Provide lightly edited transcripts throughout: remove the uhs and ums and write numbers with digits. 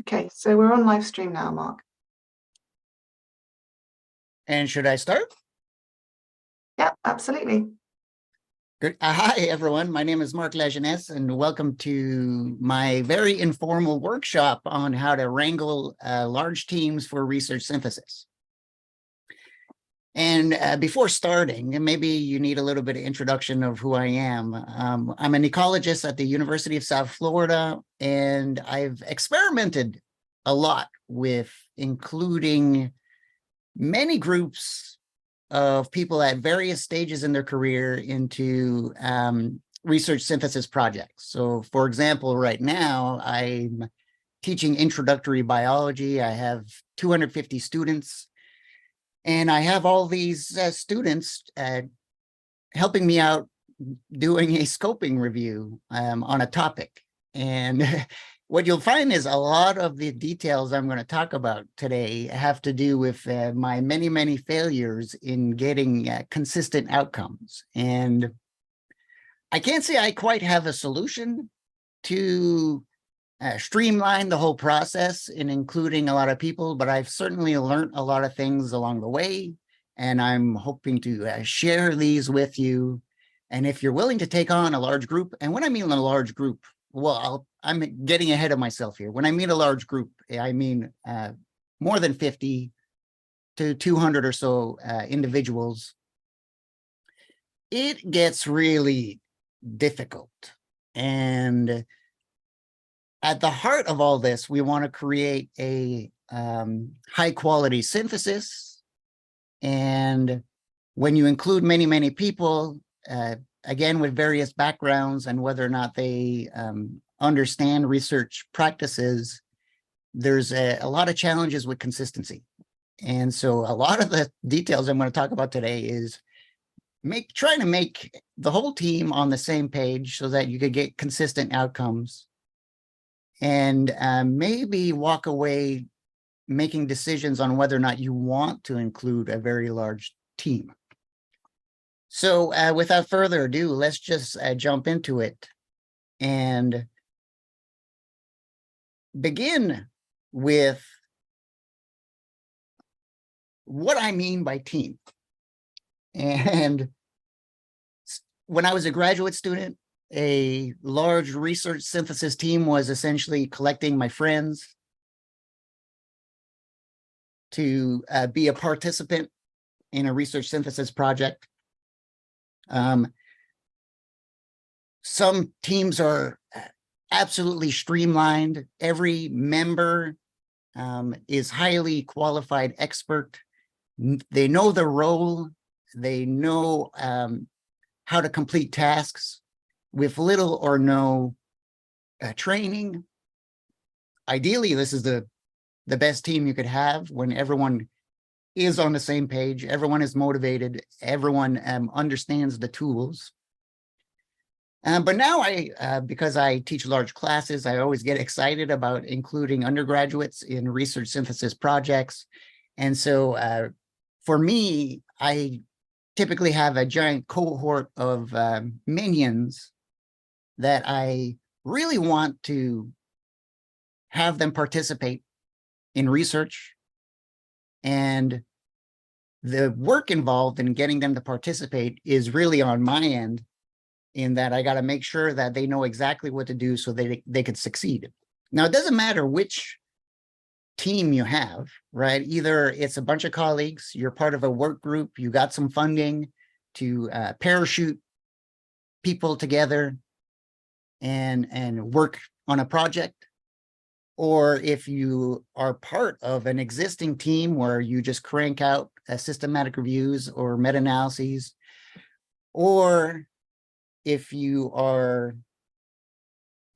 Okay, so we're on live stream now, Marc. And should I start? Yeah, absolutely. Good. Hi, everyone. My name is Marc Lajeunesse, and welcome to my very informal workshop on how to wrangle large teams for research synthesis. And before starting, and maybe you need a little bit of introduction of who I am. I'm an ecologist at the University of South Florida, and I've experimented a lot with including many groups of people at various stages in their career into research synthesis projects. So for example, right now, I'm teaching introductory biology. I have 250 students. And I have all these students helping me out doing a scoping review on a topic. And what you'll find is a lot of the details I'm going to talk about today have to do with my many, many failures in getting consistent outcomes. And I can't say I quite have a solution to streamline the whole process in including a lot of people, but I've certainly learned a lot of things along the way, and I'm hoping to share these with you. And if you're willing to take on a large group, and when I mean a large group, well, I'm getting ahead of myself here. When I mean a large group, I mean more than 50 to 200 or so individuals. It gets really difficult. And at the heart of all this, we want to create a high quality synthesis. And when you include many, many people, again, with various backgrounds and whether or not they understand research practices, there's a lot of challenges with consistency. And so a lot of the details I'm going to talk about today is trying to make the whole team on the same page so that you could get consistent outcomes. And maybe walk away making decisions on whether or not you want to include a very large team. So without further ado, let's just jump into it and begin with what I mean by team. And when I was a graduate student, a large research synthesis team was essentially collecting my friends to be a participant in a research synthesis project. Some teams are absolutely streamlined. Every member is highly qualified expert. They know their role. They know how to complete tasks with little or no training. Ideally, this is the best team you could have when everyone is on the same page, everyone is motivated, everyone understands the tools. But now because I teach large classes, I always get excited about including undergraduates in research synthesis projects. And so for me, I typically have a giant cohort of minions that I really want to have them participate in research. And the work involved in getting them to participate is really on my end, in that I got to make sure that they know exactly what to do so they could succeed. Now, it doesn't matter which team you have, right? Either it's a bunch of colleagues, you're part of a work group, you got some funding to parachute people together and work on a project, or if you are part of an existing team where you just crank out systematic reviews or meta-analyses, or if you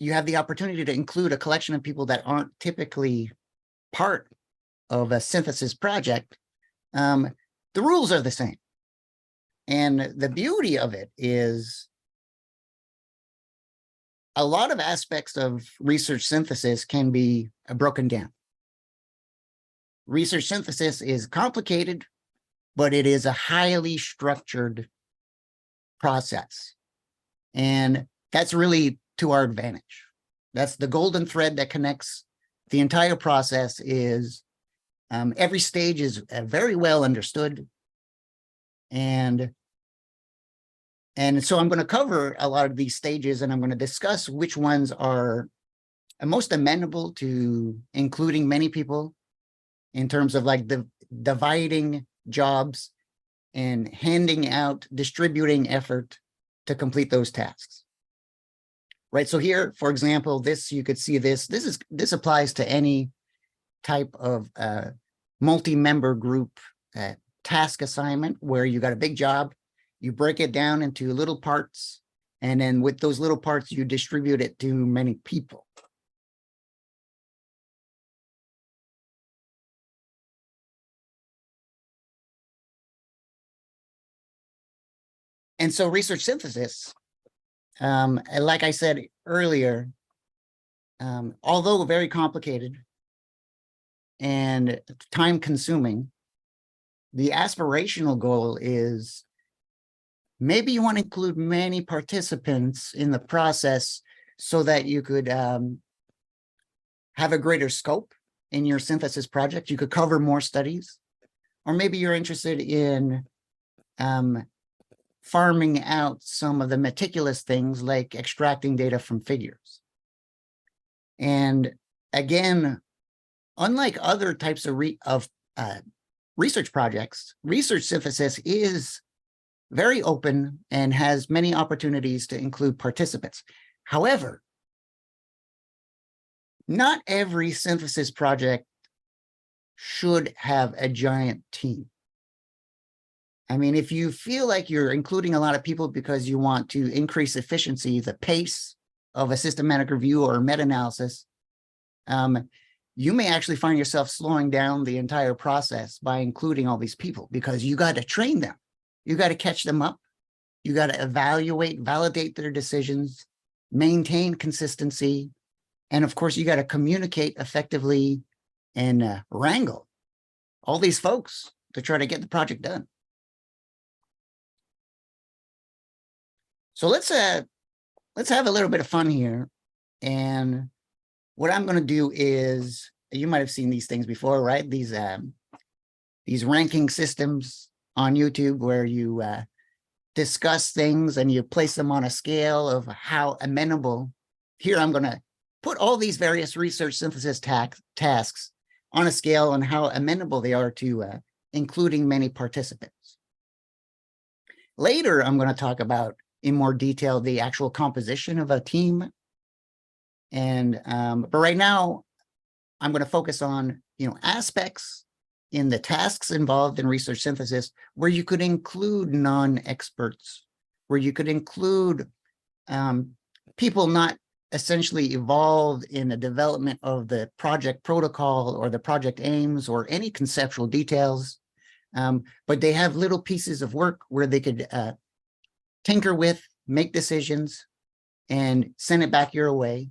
have the opportunity to include a collection of people that aren't typically part of a synthesis project, the rules are the same. And the beauty of it is a lot of aspects of research synthesis can be broken down. Research synthesis is complicated, but it is a highly structured process. And that's really to our advantage. That's the golden thread that connects the entire process is, every stage is very well understood. And so I'm going to cover a lot of these stages, and I'm going to discuss which ones are most amenable to including many people in terms of like the dividing jobs and handing out, distributing effort to complete those tasks. Right. So here, for example, this, you could see this applies to any type of multi-member group task assignment where you got a big job, you break it down into little parts, and then with those little parts, you distribute it to many people. And so research synthesis, like I said earlier, although very complicated and time consuming, the aspirational goal is maybe you want to include many participants in the process so that you could have a greater scope in your synthesis project. You could cover more studies, or maybe you're interested in farming out some of the meticulous things like extracting data from figures. And again, unlike other types of research projects, research synthesis is very open and has many opportunities to include participants. However, not every synthesis project should have a giant team. I mean, if you feel like you're including a lot of people because you want to increase efficiency, the pace of a systematic review or meta-analysis, you may actually find yourself slowing down the entire process by including all these people, because you got to train them. You got to catch them up. You got to evaluate, validate their decisions, maintain consistency. And of course, you got to communicate effectively and wrangle all these folks to try to get the project done. So let's have a little bit of fun here. And what I'm going to do is, you might have seen these things before, right? These ranking systems on YouTube where you discuss things and you place them on a scale of how amenable. Here, I'm going to put all these various research synthesis tasks on a scale on how amenable they are to including many participants. Later, I'm going to talk about in more detail the actual composition of a team. And but right now, I'm going to focus on aspects in the tasks involved in research synthesis where you could include non-experts, where you could include people not essentially involved in the development of the project protocol or the project aims or any conceptual details, but they have little pieces of work where they could tinker with, make decisions, and send it back your way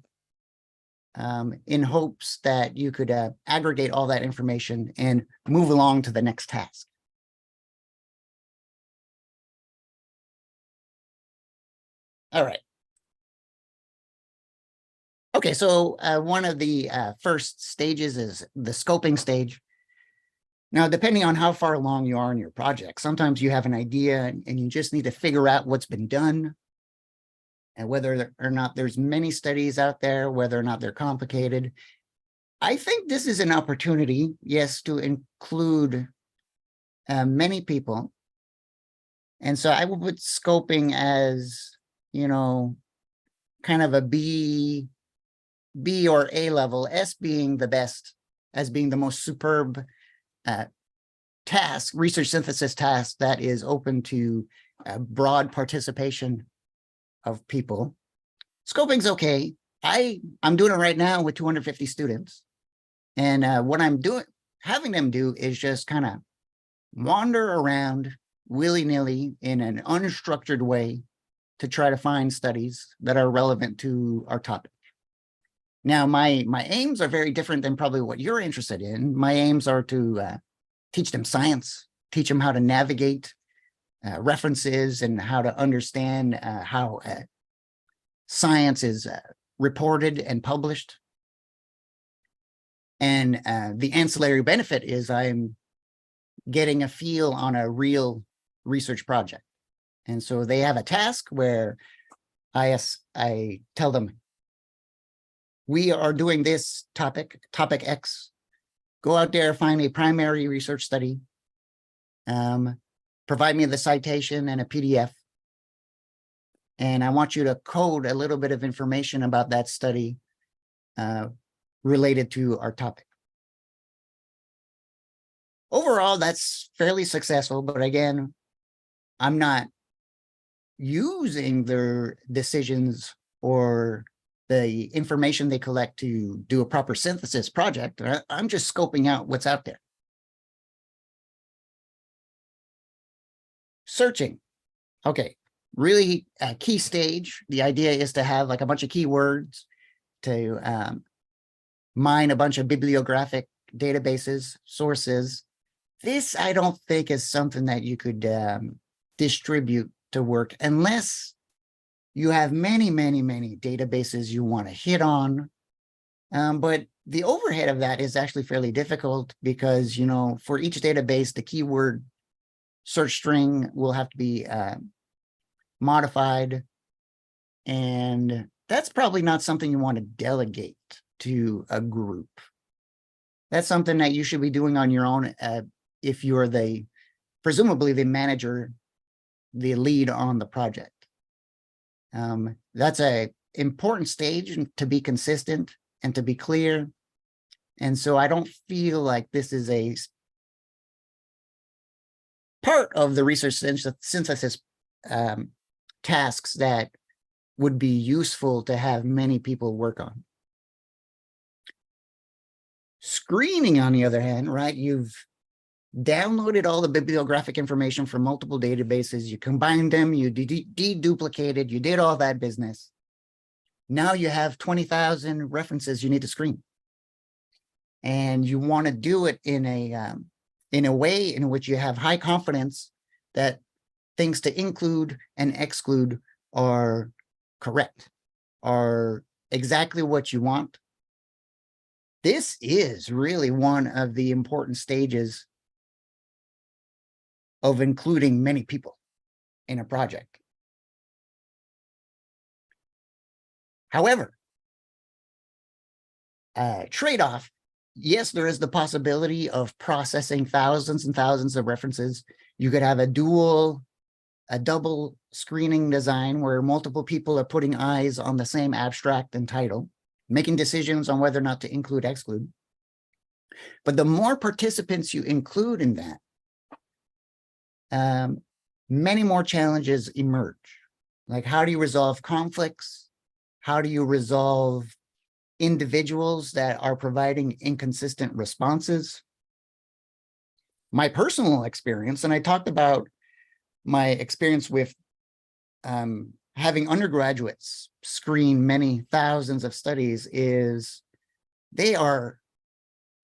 in hopes that you could aggregate all that information and move along to the next task. All right. Okay, so one of the first stages is the scoping stage. Now, depending on how far along you are in your project, sometimes you have an idea and you just need to figure out what's been done and whether or not there's many studies out there, whether or not they're complicated. I think this is an opportunity, yes, to include many people. And so I will put scoping as, kind of a B or A level, S being the best, as being the most superb task, research synthesis task that is open to broad participation of people. Scoping's okay. I'm doing it right now with 250 students. And what I'm having them do is just kind of wander around willy-nilly in an unstructured way to try to find studies that are relevant to our topic. Now, my aims are very different than probably what you're interested in. My aims are to teach them science, teach them how to navigate references and how to understand how science is reported and published. And the ancillary benefit is I'm getting a feel on a real research project. And so they have a task where I tell them, we are doing this topic X. Go out there, find a primary research study, provide me the citation and a PDF. And I want you to code a little bit of information about that study related to our topic. Overall, that's fairly successful, but again, I'm not using their decisions or the information they collect to do a proper synthesis project. I'm just scoping out what's out there. Searching. Okay, really a key stage. The idea is to have like a bunch of keywords to mine a bunch of bibliographic databases, sources. This, I don't think, is something that you could distribute to work unless you have many databases you want to hit on. But the overhead of that is actually fairly difficult because, you know, for each database, the keyword search string will have to be modified. And that's probably not something you want to delegate to a group. That's something that you should be doing on your own if you're presumably the manager, the lead on the project. That's an important stage to be consistent and to be clear. And so I don't feel like this is a part of the research synthesis tasks that would be useful to have many people work on. Screening, on the other hand, right? You've downloaded all the bibliographic information from multiple databases, you combined them, you deduplicated, you did all that business. Now you have 20,000 references you need to screen. And you want to do it in a way in which you have high confidence that things to include and exclude are correct, are exactly what you want. This is really one of the important stages of including many people in a project. However, trade-off, yes, there is the possibility of processing thousands and thousands of references. You could have a double screening design where multiple people are putting eyes on the same abstract and title, making decisions on whether or not to include, exclude. But the more participants you include in that, many more challenges emerge. Like, how do you resolve conflicts? How do you resolve individuals that are providing inconsistent responses? My personal experience, and I talked about my experience with having undergraduates screen many thousands of studies, is they are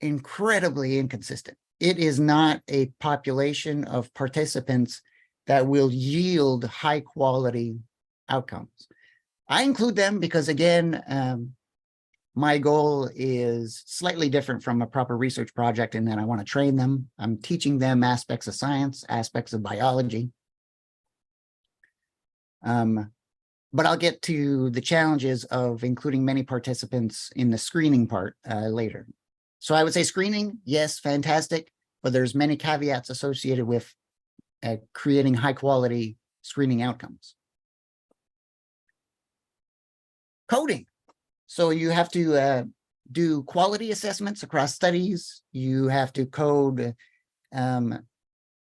incredibly inconsistent. It is not a population of participants that will yield high quality outcomes. I include them because, again, my goal is slightly different from a proper research project in that I want to train them. I'm teaching them aspects of science, aspects of biology. But I'll get to the challenges of including many participants in the screening part later. So I would say screening, yes, fantastic, but there's many caveats associated with creating high quality screening outcomes. Coding. So you have to do quality assessments across studies. You have to code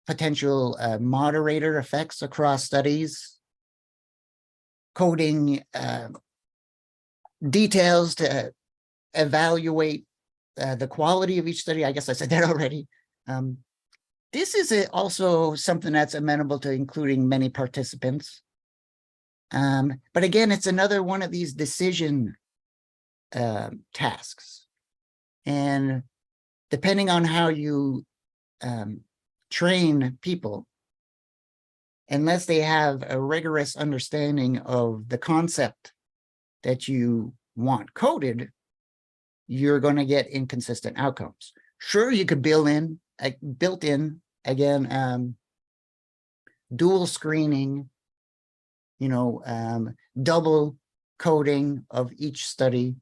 potential moderator effects across studies. Coding details to evaluate the quality of each study. I guess I said that already. This is also something that's amenable to including many participants. But again, it's another one of these decision tasks. And depending on how you train people, unless they have a rigorous understanding of the concept that you want coded, you're going to get inconsistent outcomes. Sure, you could built in again, dual screening, double coding of each study,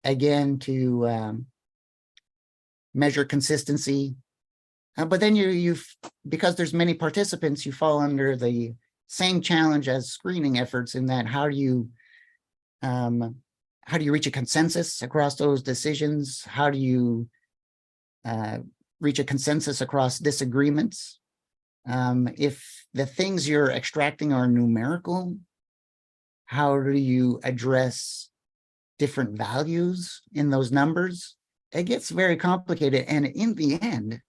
again, to measure consistency. But then because there's many participants, you fall under the same challenge as screening efforts in that how do you reach a consensus across those decisions? How do you reach a consensus across disagreements? If the things you're extracting are numerical, how do you address different values in those numbers? It gets very complicated. And in the end,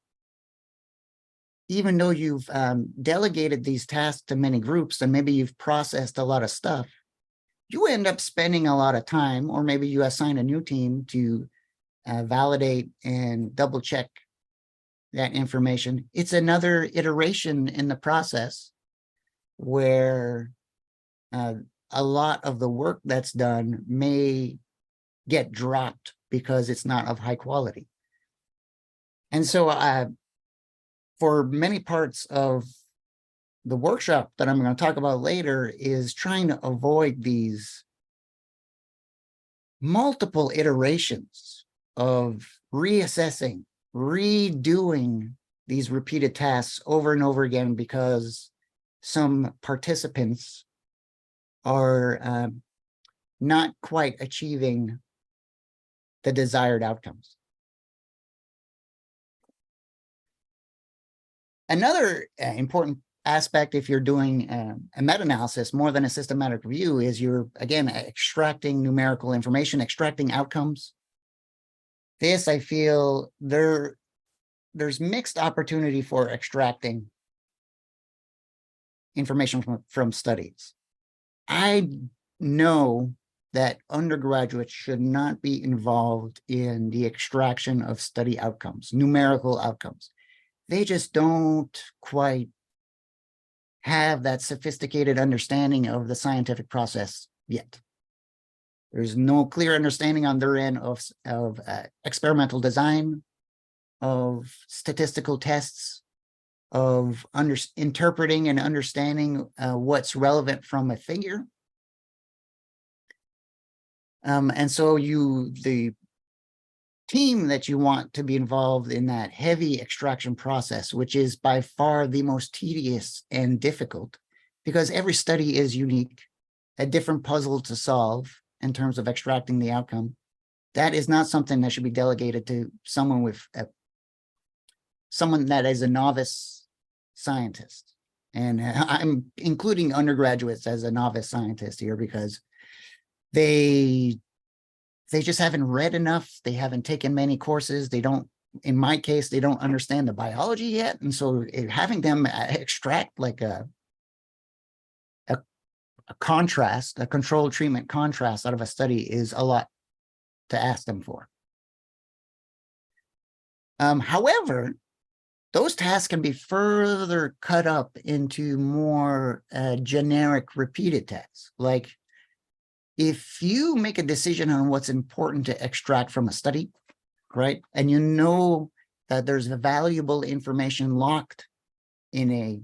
even though you've delegated these tasks to many groups and maybe you've processed a lot of stuff, you end up spending a lot of time, or maybe you assign a new team to validate and double check that information. It's another iteration in the process where a lot of the work that's done may get dropped because it's not of high quality. And so for many parts of the workshop that I'm going to talk about later is trying to avoid these multiple iterations of reassessing, redoing these repeated tasks over and over again because some participants are not quite achieving the desired outcomes. Another important aspect, if you're doing a meta-analysis more than a systematic review, is you're, again, extracting numerical information, extracting outcomes. This, I feel, there's mixed opportunity for extracting information from studies. I know that undergraduates should not be involved in the extraction of study outcomes, numerical outcomes. They just don't quite have that sophisticated understanding of the scientific process yet. There's no clear understanding on their end of experimental design, of statistical tests, of interpreting and understanding what's relevant from a figure. And so the team that you want to be involved in that heavy extraction process, which is by far the most tedious and difficult, because every study is unique, a different puzzle to solve in terms of extracting the outcome. That is not something that should be delegated to someone that is a novice scientist. And I'm including undergraduates as a novice scientist here because they just haven't read enough. They haven't taken many courses. They don't, in my case, they don't understand the biology yet. And so having them extract like a contrast, a controlled treatment contrast out of a study is a lot to ask them for. However, those tasks can be further cut up into more generic repeated tasks. Like if you make a decision on what's important to extract from a study, right? And you know that there's valuable information locked in a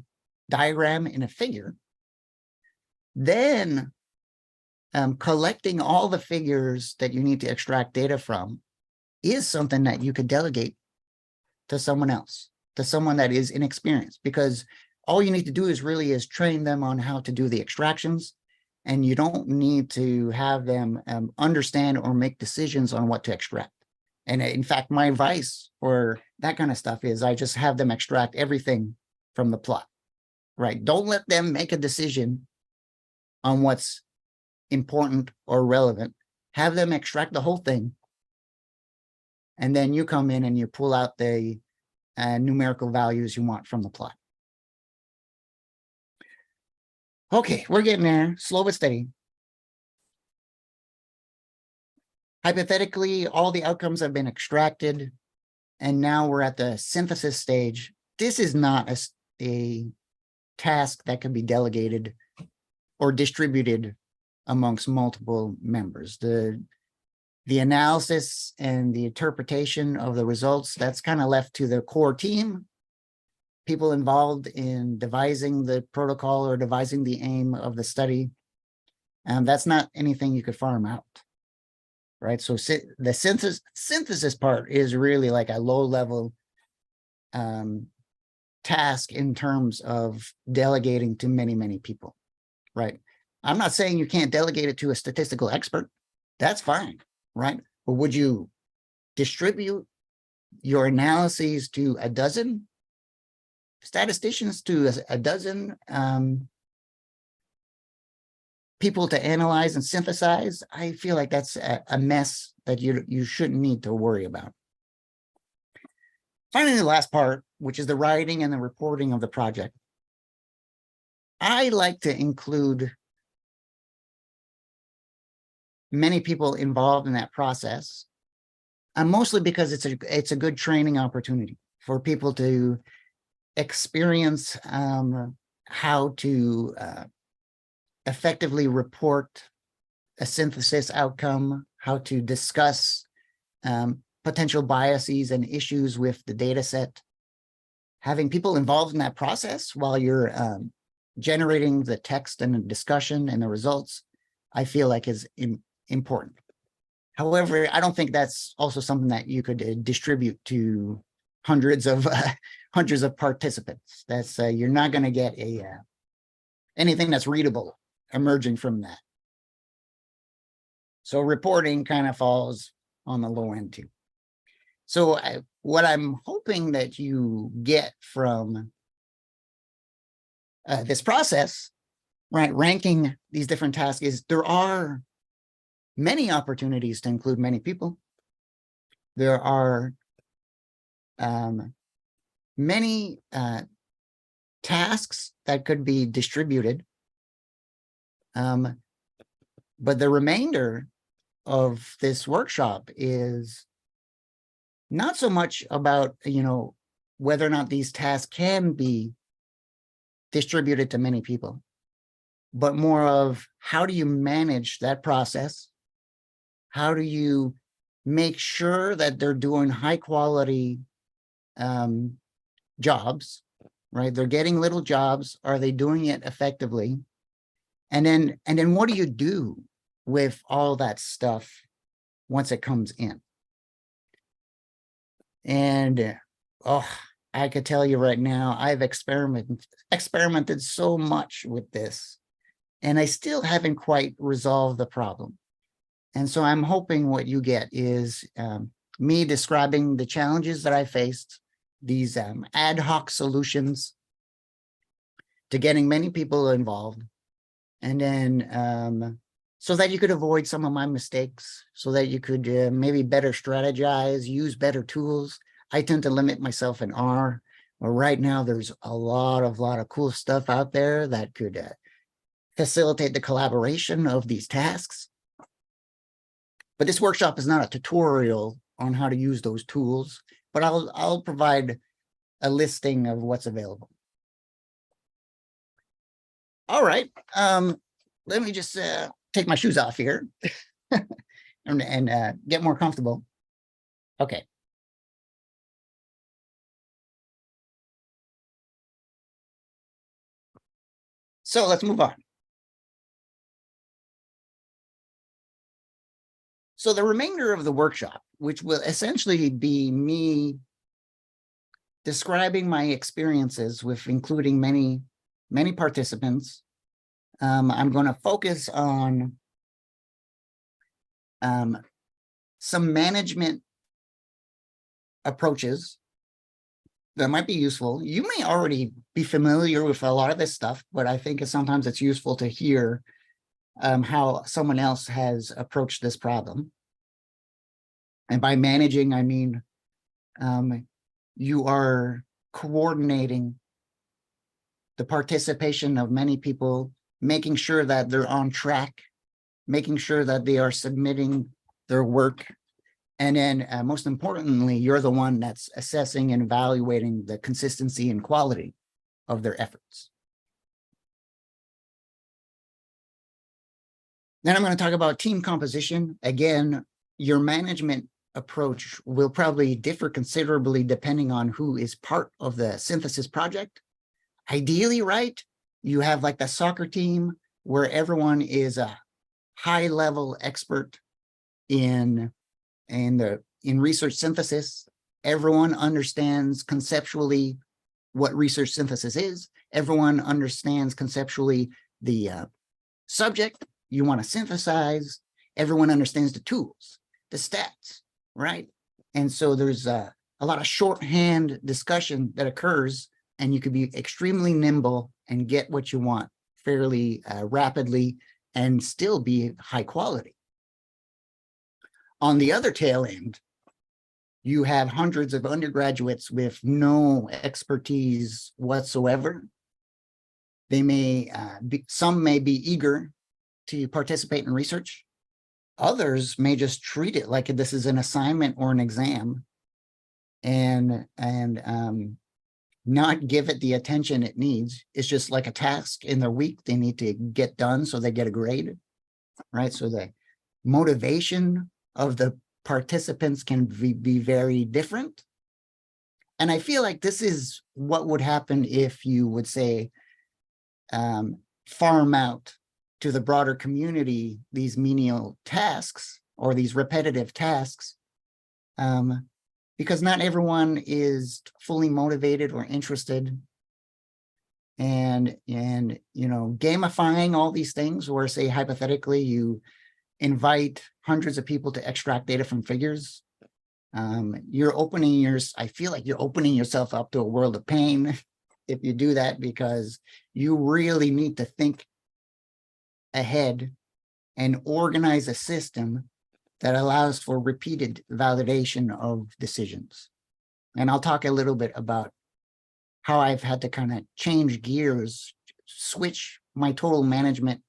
diagram, in a figure, then collecting all the figures that you need to extract data from is something that you could delegate to someone else, to someone that is inexperienced, because all you need to do is train them on how to do the extractions, and you don't need to have them understand or make decisions on what to extract. And in fact, my advice for that kind of stuff is I just have them extract everything from the plot, right? Don't let them make a decision on what's important or relevant. Have them extract the whole thing. And then you come in and you pull out the numerical values you want from the plot. Okay, we're getting there, slow but steady. Hypothetically, all the outcomes have been extracted, and now we're at the synthesis stage. This is not a task that can be delegated or distributed amongst multiple members. The analysis and the interpretation of the results, that's kind of left to the core team, people involved in devising the protocol or devising the aim of the study. And that's not anything you could farm out, right? So the synthesis part is really like a low level task in terms of delegating to many, many people, right? I'm not saying you can't delegate it to a statistical expert. That's fine, right? But would you distribute your analyses to a dozen statisticians, to a dozen people to analyze and synthesize? I feel like that's a mess that you shouldn't need to worry about. Finally, the last part, which is the writing and the reporting of the project. I like to include many people involved in that process, mostly because it's a good training opportunity for people to experience how to effectively report a synthesis outcome, how to discuss potential biases and issues with the data set. Having people involved in that process while you're generating the text and the discussion and the results, I feel like is important. However, I don't think that's also something that you could distribute to hundreds of participants. That's you're not going to get anything that's readable emerging from that. So reporting kind of falls on the low end too. So what I'm hoping that you get from this process, right, ranking these different tasks, is there are many opportunities to include many people. There are many tasks that could be distributed. But the remainder of this workshop is not so much about, whether or not these tasks can be distributed to many people, but more of how do you manage that process? How do you make sure that they're doing high quality jobs, right? They're getting little jobs. Are they doing it effectively? And then what do you do with all that stuff once it comes in? And I could tell you right now, I've experimented so much with this, and I still haven't quite resolved the problem. And so I'm hoping what you get is me describing the challenges that I faced, these ad hoc solutions to getting many people involved, and then so that you could avoid some of my mistakes, so that you could maybe better strategize, use better tools. I tend to limit myself in R, but right now there's a lot of cool stuff out there that could facilitate the collaboration of these tasks. But this workshop is not a tutorial on how to use those tools, but I'll provide a listing of what's available. All right, let me just take my shoes off here and get more comfortable. Okay. So let's move on. So the remainder of the workshop, which will essentially be me describing my experiences with including many participants. I'm going to focus on some management approaches that might be useful. You may already be familiar with a lot of this stuff, but I think sometimes it's useful to hear how someone else has approached this problem. And by managing, I mean you are coordinating the participation of many people, making sure that they're on track, making sure that they are submitting their work. And then most importantly, you're the one that's assessing and evaluating the consistency and quality of their efforts. Then I'm going to talk about team composition. Again, your management approach will probably differ considerably depending on who is part of the synthesis project. Ideally, right, you have like the soccer team where everyone is a high-level expert in research synthesis. Everyone understands conceptually what research synthesis is. Everyone understands conceptually the subject you want to synthesize. Everyone understands the tools, the stats, right? And so there's a lot of shorthand discussion that occurs, and you could be extremely nimble and get what you want fairly rapidly and still be high quality. On the other tail end, you have hundreds of undergraduates with no expertise whatsoever. They may some may be eager to participate in research. Others may just treat it like this is an assignment or an exam, and not give it the attention it needs. It's just like a task in their week they need to get done so they get a grade, right? So the motivation of the participants can be very different. And I feel like this is what would happen if you would say, farm out to the broader community these menial tasks or these repetitive tasks, because not everyone is fully motivated or interested. And you know, gamifying all these things, or say hypothetically you invite hundreds of people to extract data from figures, you're opening I feel like you're opening yourself up to a world of pain if you do that, because you really need to think ahead and organize a system that allows for repeated validation of decisions. And I'll talk a little bit about how I've had to kind of change gears, switch my total management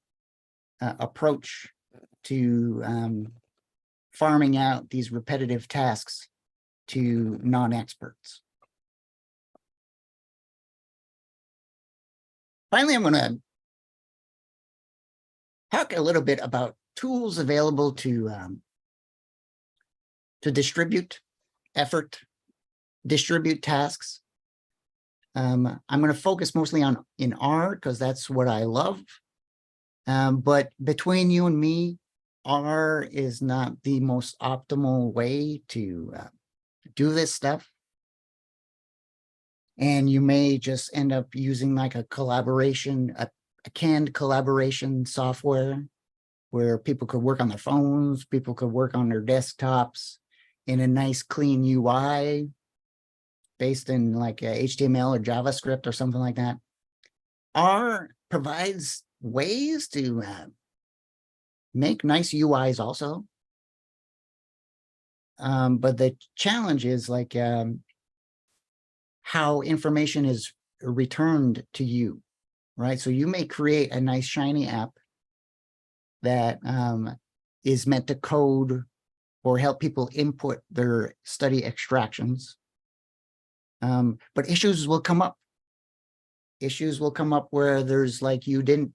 approach to farming out these repetitive tasks to non-experts. Finally, I'm going to talk a little bit about tools available to distribute effort, distribute tasks. I'm going to focus mostly in R because that's what I love. But between you and me, R is not the most optimal way to do this stuff. And you may just end up using like a canned collaboration software where people could work on their phones, people could work on their desktops in a nice clean UI based in like HTML or JavaScript or something like that. R provides ways to make nice UIs also. But the challenge is like how information is returned to you, right? So you may create a nice shiny app that is meant to code or help people input their study extractions. But issues will come up. Issues will come up where there's like you didn't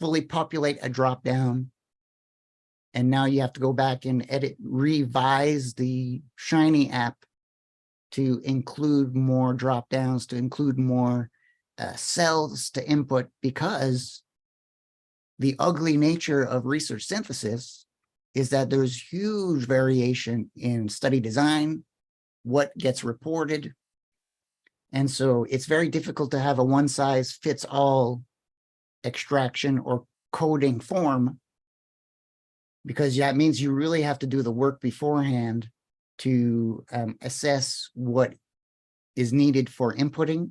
fully populate a dropdown, and now you have to go back and revise the shiny app to include more dropdowns, to include more cells to input, because the ugly nature of research synthesis is that there's huge variation in study design, what gets reported. And so it's very difficult to have a one-size-fits-all extraction or coding form, because that means you really have to do the work beforehand to assess what is needed for inputting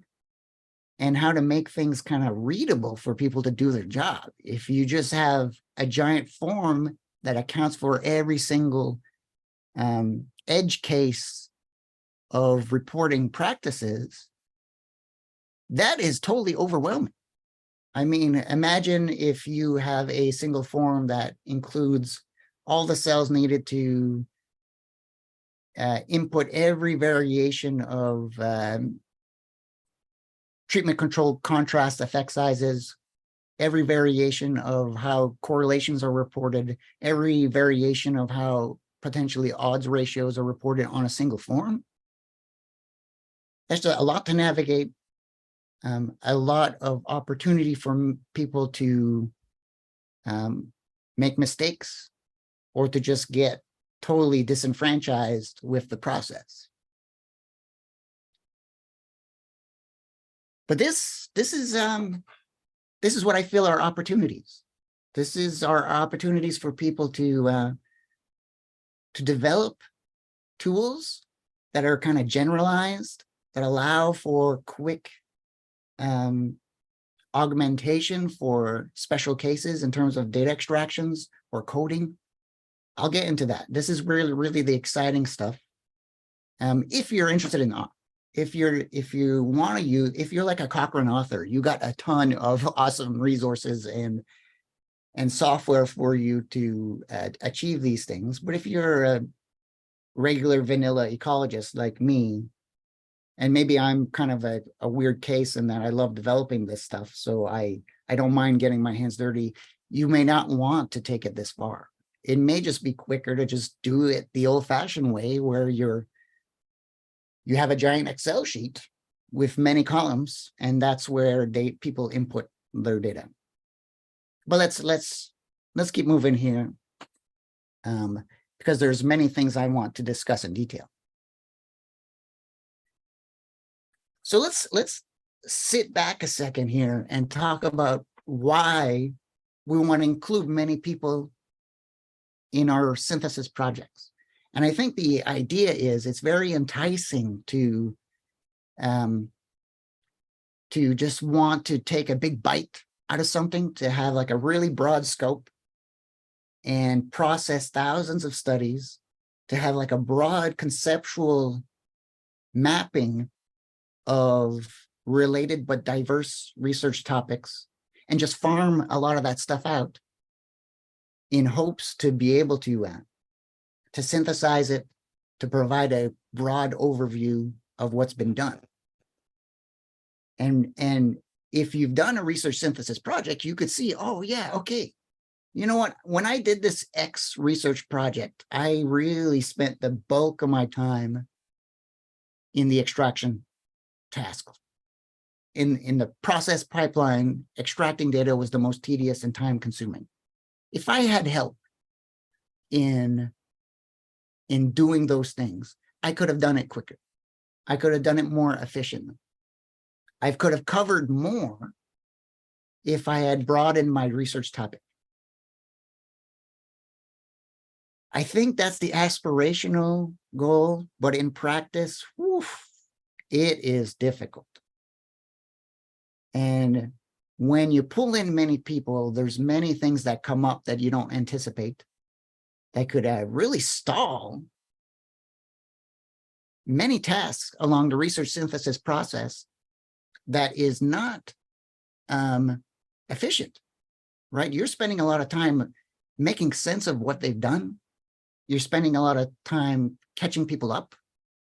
and how to make things kind of readable for people to do their job. If you just have a giant form that accounts for every single edge case of reporting practices, that is totally overwhelming. I mean, imagine if you have a single form that includes all the cells needed to input every variation of treatment control contrast effect sizes, every variation of how correlations are reported, every variation of how potentially odds ratios are reported on a single form. That's a lot to navigate, a lot of opportunity for people to make mistakes or to just get totally disenfranchised with the process. But this is what I feel are opportunities. This is our opportunities for people to develop tools that are kind of generalized, that allow for quick augmentation for special cases in terms of data extractions or coding. I'll get into that. This is really the exciting stuff. If you're interested in that, if you want to use, if you're like a Cochrane author, you got a ton of awesome resources and software for you to achieve these things. But if you're a regular vanilla ecologist like me, and maybe I'm kind of a weird case in that I love developing this stuff, so I don't mind getting my hands dirty, you may not want to take it this far. It may just be quicker to just do it the old-fashioned way, where you have a giant Excel sheet with many columns, and that's where people input their data. But let's keep moving here, because there's many things I want to discuss in detail. So let's sit back a second here and talk about why we want to include many people in our synthesis projects. And I think the idea is it's very enticing to just want to take a big bite out of something, to have like a really broad scope and process thousands of studies, to have like a broad conceptual mapping of related but diverse research topics, and just farm a lot of that stuff out in hopes to be able to synthesize it, to provide a broad overview of what's been done. And if you've done a research synthesis project, you could see, oh yeah, okay, you know what, when I did this X research project, I really spent the bulk of my time in the extraction task. In the process pipeline, extracting data was the most tedious and time consuming. If I had help in doing those things, I could have done it quicker. I could have done it more efficiently. I could have covered more if I had broadened my research topic. I think that's the aspirational goal, but in practice, it is difficult. And when you pull in many people, there's many things that come up that you don't anticipate that could really stall many tasks along the research synthesis process that is not efficient, right? You're spending a lot of time making sense of what they've done. You're spending a lot of time catching people up.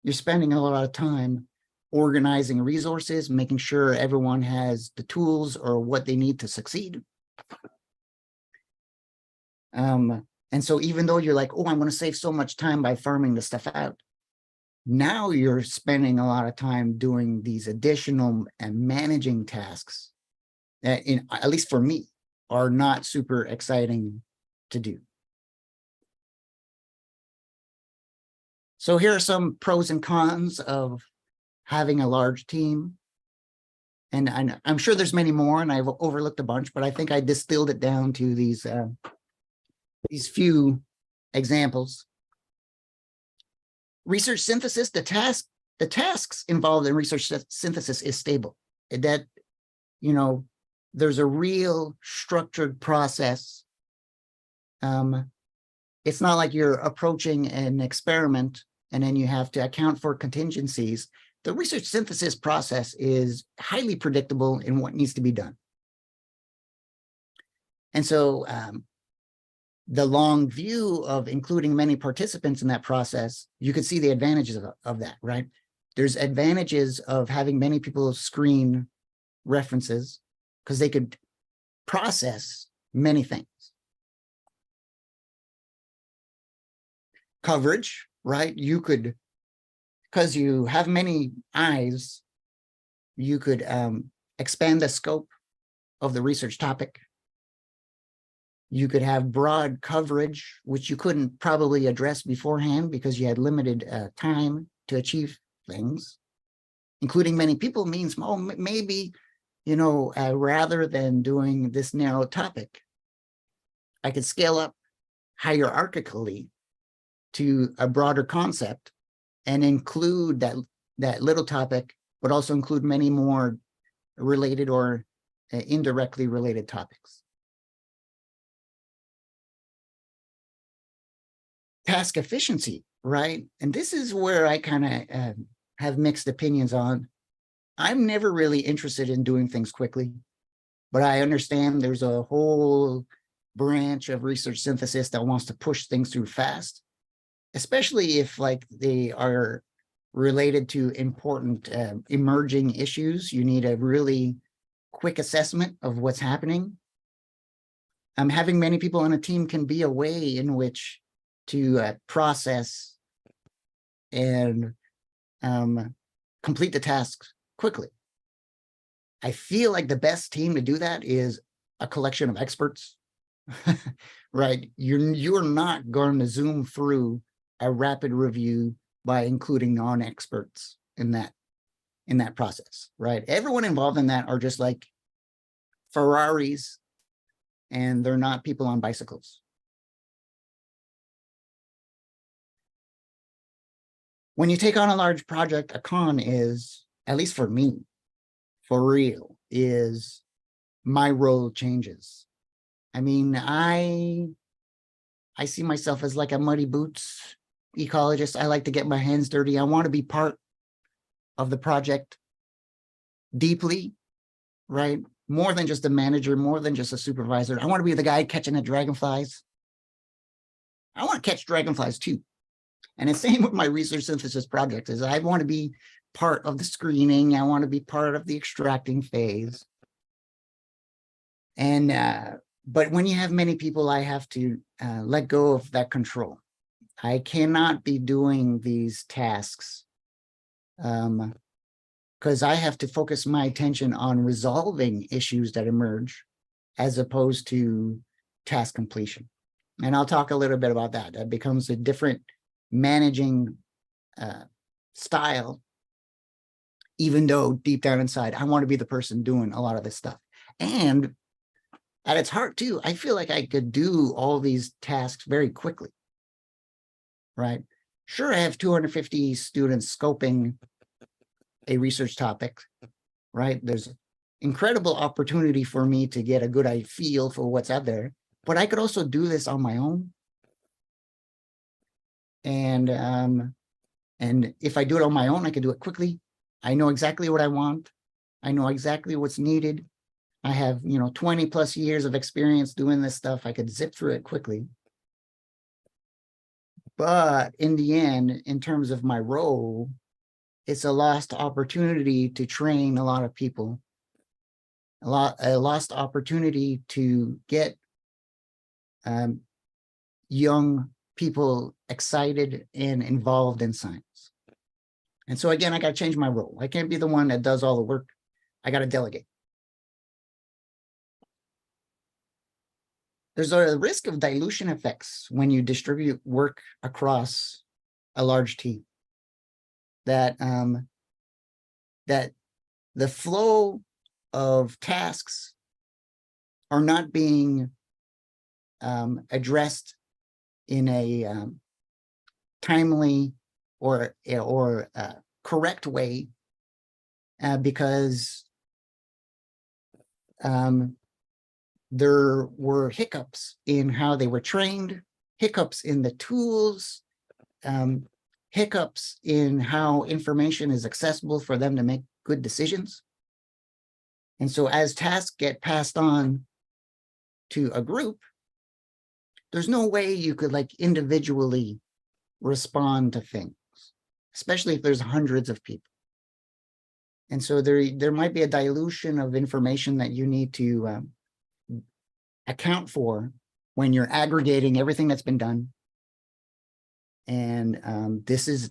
You're spending a lot of time organizing resources, making sure everyone has the tools or what they need to succeed. And so even though you're like, oh, I'm going to save so much time by farming the stuff out, now you're spending a lot of time doing these additional and managing tasks that, at least for me, are not super exciting to do. So here are some pros and cons of having a large team. And I'm sure there's many more, and I've overlooked a bunch, but I think I distilled it down to these few examples. Research synthesis, the tasks involved in research synthesis is stable. That, you know, there's a real structured process. It's not like you're approaching an experiment and then you have to account for contingencies. The research synthesis process is highly predictable in what needs to be done. And so the long view of including many participants in that process, you could see the advantages of that, right? There's advantages of having many people screen references because they could process many things. coverage, right? You could, because you have many eyes, you could expand the scope of the research topic. You could have broad coverage, which you couldn't probably address beforehand because you had limited time to achieve things. Including many people means, oh, maybe, you know, rather than doing this narrow topic, I could scale up hierarchically to a broader concept and include that little topic, but also include many more related or indirectly related topics. Task efficiency, right? And this is where I kind of have mixed opinions on. I'm never really interested in doing things quickly, but I understand there's a whole branch of research synthesis that wants to push things through fast, especially if like they are related to important emerging issues. You need a really quick assessment of what's happening. Having many people on a team can be a way in which to process and complete the tasks quickly. I feel like the best team to do that is a collection of experts, right? You're not going to zoom through a rapid review by including non-experts in that process, right? Everyone involved in that are just like Ferraris, and they're not people on bicycles. When you take on a large project, a con is, at least for me, for real, is my role changes. I mean, I see myself as like a muddy boots ecologist. I like to get my hands dirty. I want to be part of the project deeply, right? More than just a manager, more than just a supervisor. I want to be the guy catching the dragonflies. I want to catch dragonflies too. And the same with my research synthesis project is I want to be part of the screening. I want to be part of the extracting phase. And, but when you have many people, I have to let go of that control. I cannot be doing these tasks because I have to focus my attention on resolving issues that emerge as opposed to task completion. And I'll talk a little bit about that. That becomes a different managing style, even though deep down inside, I want to be the person doing a lot of this stuff. And at its heart too, I feel like I could do all these tasks very quickly, right? Sure, I have 250 students scoping a research topic, right? There's incredible opportunity for me to get a good feel for what's out there, but I could also do this on my own. And if I do it on my own, I can do it quickly. I know exactly what I want. I know exactly what's needed. I have, 20 plus years of experience doing this stuff. I could zip through it quickly. But in the end, in terms of my role, it's a lost opportunity to train a lot of people, a lost opportunity to get young people excited and involved in science. And so again, I got to change my role. I can't be the one that does all the work. I got to delegate. There's a risk of dilution effects when you distribute work across a large team. That the flow of tasks are not being addressed in a timely or correct way because there were hiccups in how they were trained, hiccups in the tools, hiccups in how information is accessible for them to make good decisions. And so as tasks get passed on to a group, there's no way you could like individually respond to things, especially if there's hundreds of people. And so there might be a dilution of information that you need to account for when you're aggregating everything that's been done And this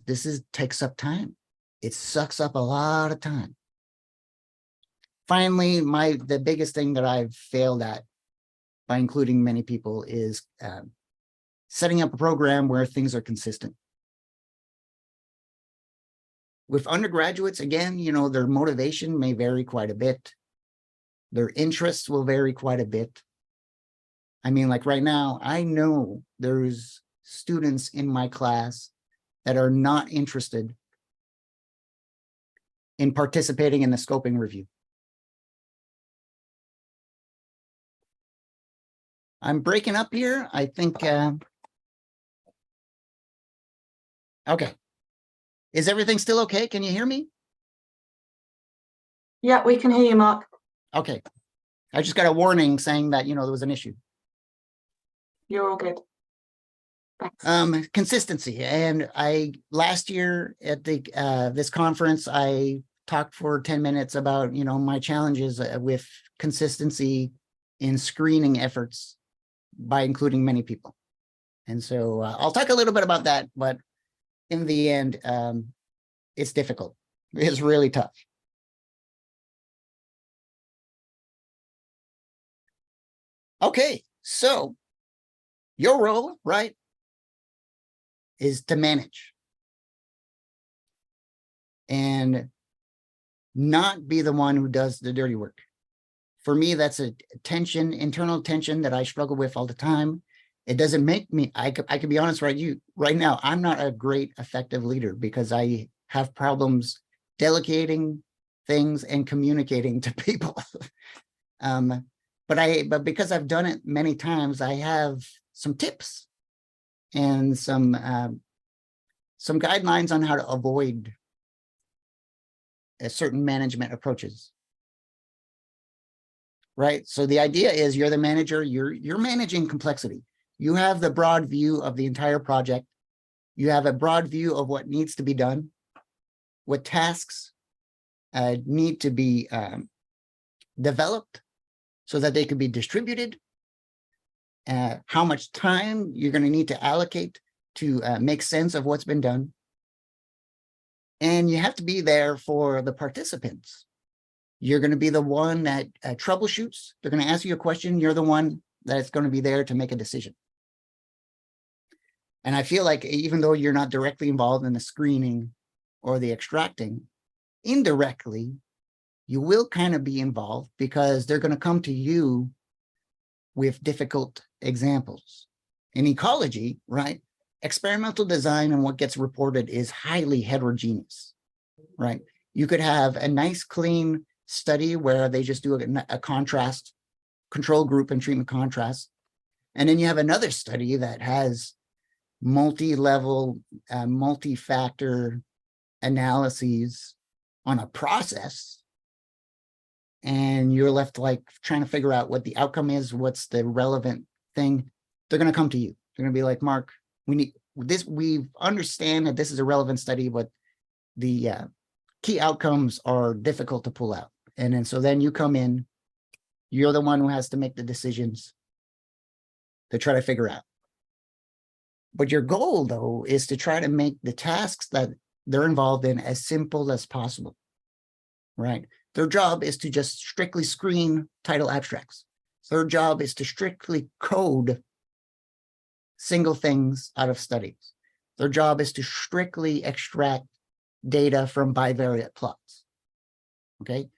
takes up time. It sucks up a lot of time. Finally, the biggest thing that I've failed at by including many people is setting up a program where things are consistent. With undergraduates, again, you know, their motivation may vary quite a bit. Their interests will vary quite a bit. I mean, like right now, I know there's students in my class that are not interested in participating in the scoping review. I'm breaking up here. I think, okay. Is everything still okay? Can you hear me? Yeah, we can hear you, Marc. Okay. I just got a warning saying that, you know, there was an issue. You're all good. Thanks. Consistency. And last year at the this conference, I talked for 10 minutes about, you know, my challenges with consistency in screening efforts by including many people. And so I'll talk a little bit about that, but in the end, it's difficult. It's really tough. Okay, so your role, right, is to manage and not be the one who does the dirty work. For me, that's a internal tension that I struggle with all the time. It doesn't make me, I can be honest right now, I'm not a great effective leader because I have problems delegating things and communicating to people. But because I've done it many times, I have some tips and some guidelines on how to avoid certain management approaches. Right. So the idea is you're the manager, you're managing complexity. You have the broad view of the entire project. You have a broad view of what needs to be done, what tasks need to be developed so that they could be distributed, how much time you're going to need to allocate to make sense of what's been done. And you have to be there for the participants. You're going to be the one that troubleshoots. They're going to ask you a question. You're the one that's going to be there to make a decision. And I feel like even though you're not directly involved in the screening or the extracting, indirectly, you will kind of be involved because they're going to come to you with difficult examples. In ecology, right, experimental design and what gets reported is highly heterogeneous, right? You could have a nice, clean study where they just do a contrast control group and treatment contrast. And then you have another study that has multi-level, multi-factor analyses on a process. And you're left like trying to figure out what the outcome is, what's the relevant thing. They're going to come to you. They're going to be like, Marc, we need this. We understand that this is a relevant study, but the key outcomes are difficult to pull out. And then so then you come in, you're the one who has to make the decisions to try to figure out. But your goal, though, is to try to make the tasks that they're involved in as simple as possible, right? Their job is to just strictly screen title abstracts. Their job is to strictly code single things out of studies. Their job is to strictly extract data from bivariate plots, okay?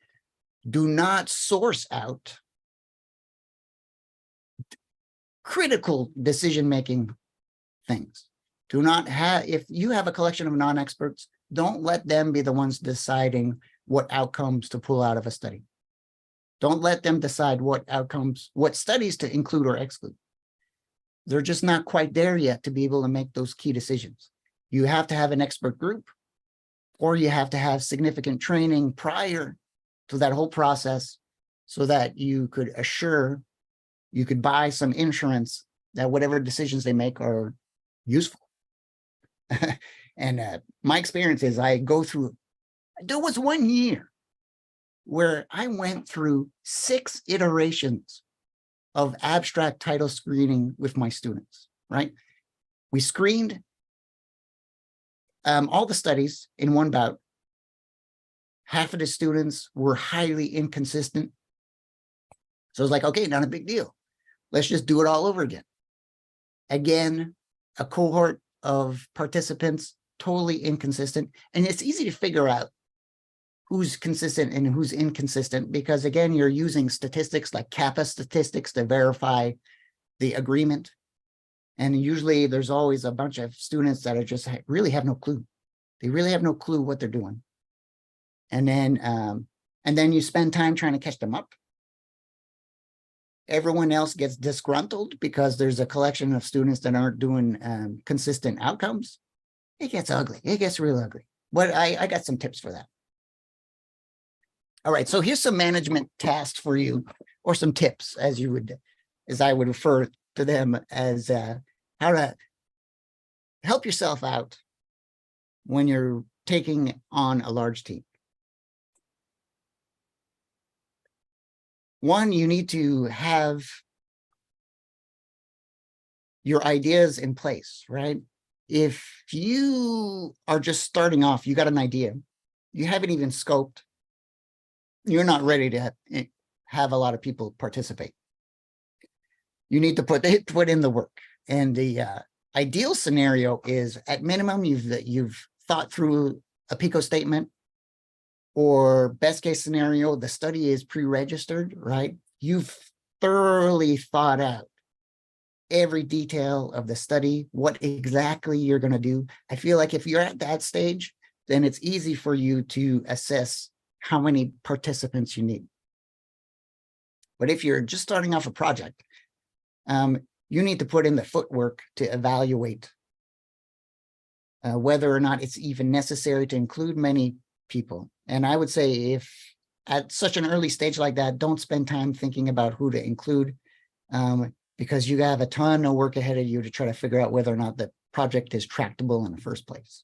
Do not source out critical decision-making things. Do not have, if you have a collection of non-experts, don't let them be the ones deciding what outcomes to pull out of a study. Don't let them decide what outcomes, what studies to include or exclude. They're just not quite there yet to be able to make those key decisions. You have to have an expert group, or you have to have significant training prior to that whole process so that you could assure, you could buy some insurance that whatever decisions they make are useful. And my experience is there was 1 year where I went through 6 iterations of abstract title screening with my students, right? We screened, all the studies in one bout, half of the students were highly inconsistent. So it's like, okay, not a big deal. Let's just do it all over again. Again, a cohort of participants, totally inconsistent. And it's easy to figure out who's consistent and who's inconsistent, because again, you're using statistics like kappa statistics to verify the agreement. And usually there's always a bunch of students that are just really have no clue. They really have no clue what they're doing. And then you spend time trying to catch them up. Everyone else gets disgruntled because there's a collection of students that aren't doing consistent outcomes. It gets ugly. It gets real ugly. But I got some tips for that. All right, so here's some management tasks for you, or some tips, as I would refer to them as how to help yourself out when you're taking on a large team. One, you need to have your ideas in place, right? If you are just starting off, you got an idea, you haven't even scoped, you're not ready to have a lot of people participate. You need to put in the work. And the ideal scenario is, at minimum, you've thought through a PICO statement, or best case scenario, the study is pre-registered, right? You've thoroughly thought out every detail of the study, what exactly you're going to do. I feel like if you're at that stage, then it's easy for you to assess how many participants you need. But if you're just starting off a project, you need to put in the footwork to evaluate whether or not it's even necessary to include many people. And I would say, if at such an early stage like that, don't spend time thinking about who to include, because you have a ton of work ahead of you to try to figure out whether or not the project is tractable in the first place.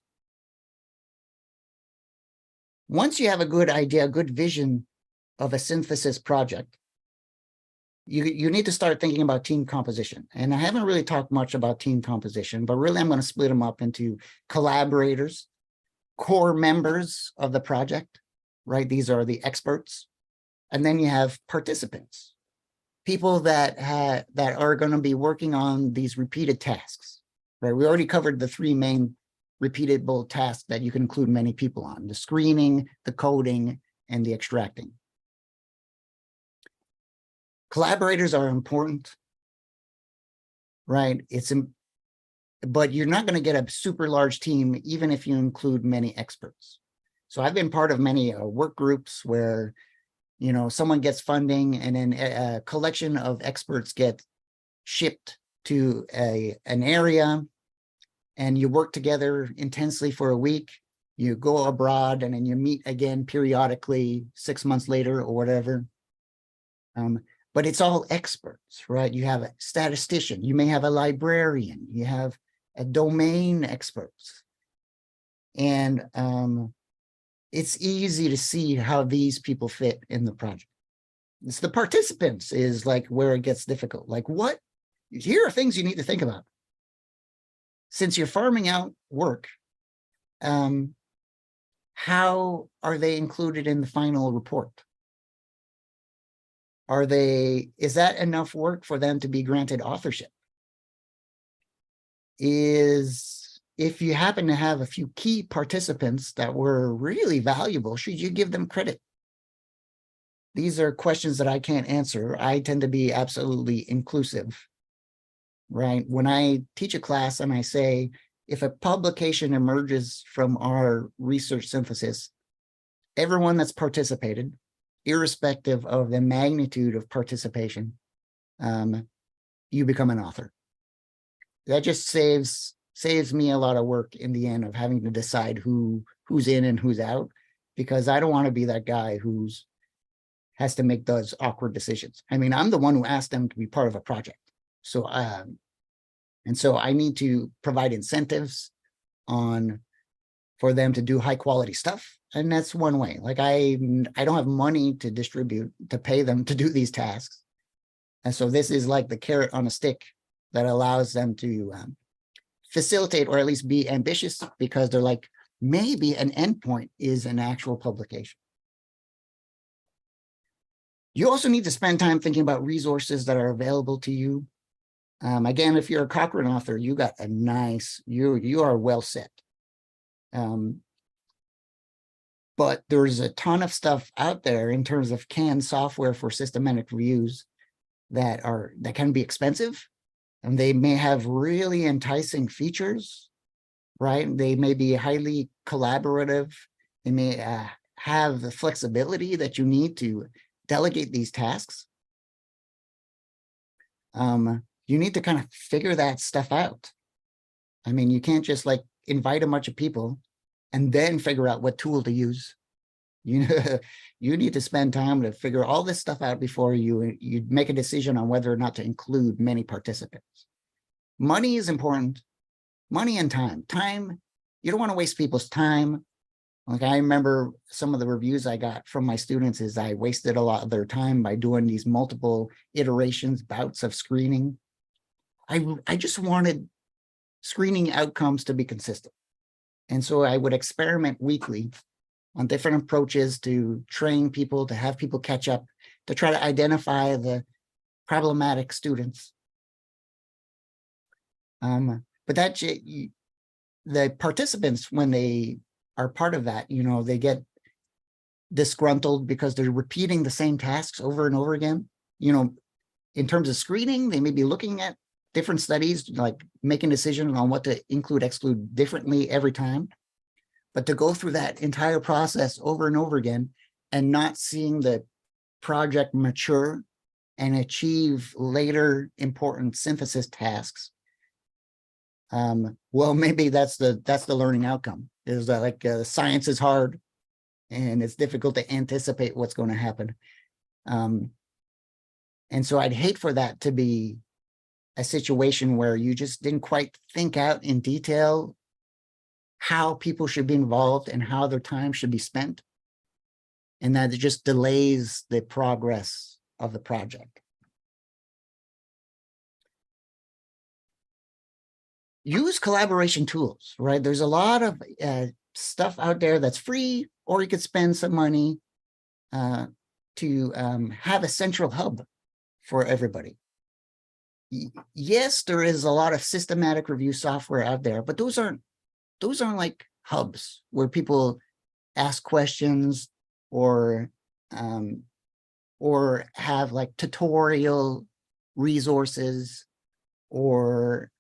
Once you have a good idea, a good vision of a synthesis project, you need to start thinking about team composition. And I haven't really talked much about team composition, but really I'm going to split them up into collaborators, core members of the project, right? These are the experts. And then you have participants, people that are going to be working on these repeated tasks, right? We already covered the three main repeatable tasks that you can include many people on: the screening, the coding, and the extracting. Collaborators are important, right? But you're not going to get a super large team, even if you include many experts. So I've been part of many work groups where, someone gets funding and then a collection of experts get shipped to an area, and you work together intensely for a week. You go abroad and then you meet again periodically 6 months later or whatever. But it's all experts, right? You have a statistician, you may have a librarian, you have a domain experts. And it's easy to see how these people fit in the project. It's the participants is like where it gets difficult. Like, here are things you need to think about. Since you're farming out work, how are they included in the final report? Is that enough work for them to be granted authorship? If you happen to have a few key participants that were really valuable, should you give them credit? These are questions that I can't answer. I tend to be absolutely inclusive, right? When I teach a class and I say, if a publication emerges from our research synthesis, everyone that's participated, irrespective of the magnitude of participation, you become an author. That just saves me a lot of work in the end of having to decide who's in and who's out, because I don't want to be that guy who's has to make those awkward decisions. I mean, I'm the one who asked them to be part of a project. So, and so I need to provide incentives for them to do high quality stuff. And that's one way. Like I don't have money to distribute, to pay them to do these tasks. And so this is like the carrot on a stick that allows them to facilitate or at least be ambitious, because they're like, maybe an endpoint is an actual publication. You also need to spend time thinking about resources that are available to you. Again, if you're a Cochrane author, you got a nice, you are well set. But there's a ton of stuff out there in terms of canned software for systematic reviews that can be expensive, and they may have really enticing features, right? They may be highly collaborative. They may have the flexibility that you need to delegate these tasks. You need to kind of figure that stuff out. I mean, you can't just like invite a bunch of people and then figure out what tool to use. You know, you need to spend time to figure all this stuff out before you make a decision on whether or not to include many participants. Money is important. Money and time. Time, you don't want to waste people's time. Like, I remember some of the reviews I got from my students is I wasted a lot of their time by doing these multiple iterations, bouts of screening. I just wanted screening outcomes to be consistent. And so I would experiment weekly on different approaches to train people, to have people catch up, to try to identify the problematic students. But that, the participants, when they are part of that, you know, they get disgruntled because they're repeating the same tasks over and over again. You know, in terms of screening, they may be looking at different studies, like making a decision on what to include, exclude differently every time. But to go through that entire process over and over again and not seeing the project mature and achieve later important synthesis tasks, well, maybe that's the learning outcome, is that like science is hard and it's difficult to anticipate what's going to happen. And so I'd hate for that to be a situation where you just didn't quite think out in detail how people should be involved and how their time should be spent, and that it just delays the progress of the project. Use collaboration tools, right? There's a lot of stuff out there that's free, or you could spend some money to have a central hub for everybody. Yes, there is a lot of systematic review software out there, but those aren't like hubs where people ask questions or have like tutorial resources, or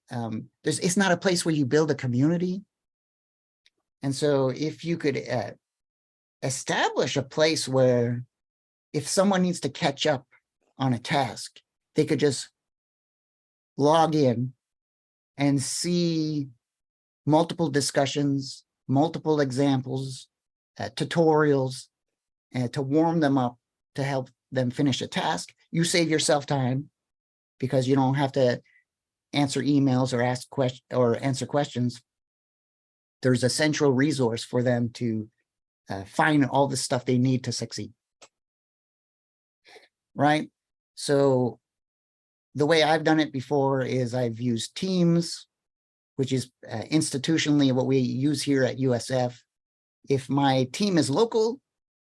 it's not a place where you build a community. And so if you could establish a place where if someone needs to catch up on a task, they could just log in and see multiple discussions, multiple examples, tutorials, to warm them up to help them finish a task. You save yourself time because you don't have to answer emails or ask questions or answer questions. There's a central resource for them to find all the stuff they need to succeed. Right? So the way I've done it before is I've used Teams, which is institutionally what we use here at USF. If my team is local,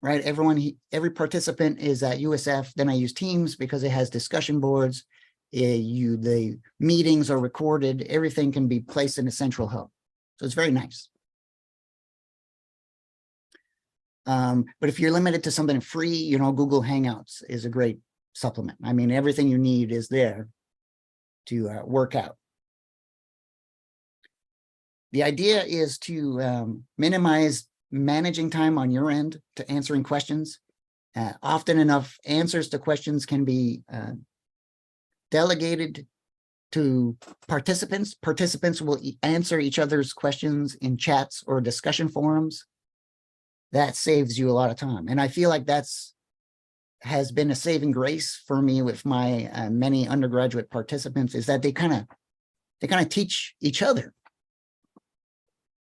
right, every participant is at USF, then I use Teams because it has discussion boards. The meetings are recorded. Everything can be placed in a central hub. So it's very nice. But if you're limited to something free, you know, Google Hangouts is a great supplement. I mean, everything you need is there to work out. The idea is to minimize managing time on your end to answering questions. Often enough, answers to questions can be delegated to participants. Participants will answer each other's questions in chats or discussion forums. That saves you a lot of time. And I feel like has been a saving grace for me with my many undergraduate participants, is that they kind of teach each other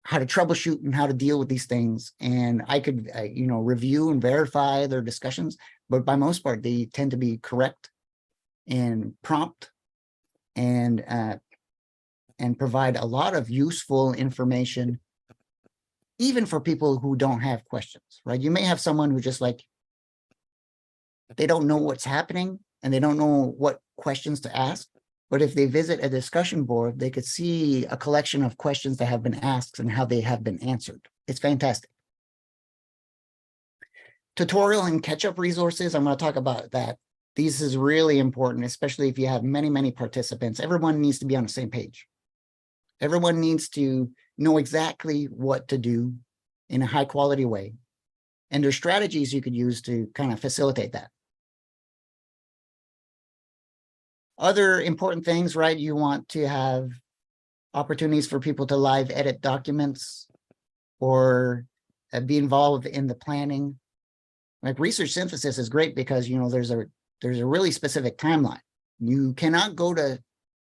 how to troubleshoot and how to deal with these things. And I could, you know, review and verify their discussions, but by most part, they tend to be correct and prompt and and provide a lot of useful information, even for people who don't have questions, right? You may have someone who just like, they don't know what's happening and they don't know what questions to ask. But if they visit a discussion board, they could see a collection of questions that have been asked and how they have been answered. It's fantastic. Tutorial and catch-up resources, I'm going to talk about that. This is really important, especially if you have many, many participants. Everyone needs to be on the same page. Everyone needs to know exactly what to do in a high quality way. And there's strategies you could use to kind of facilitate that. Other important things, right? You want to have opportunities for people to live edit documents or be involved in the planning. Like research synthesis is great because, you know, there's a really specific timeline. You cannot go to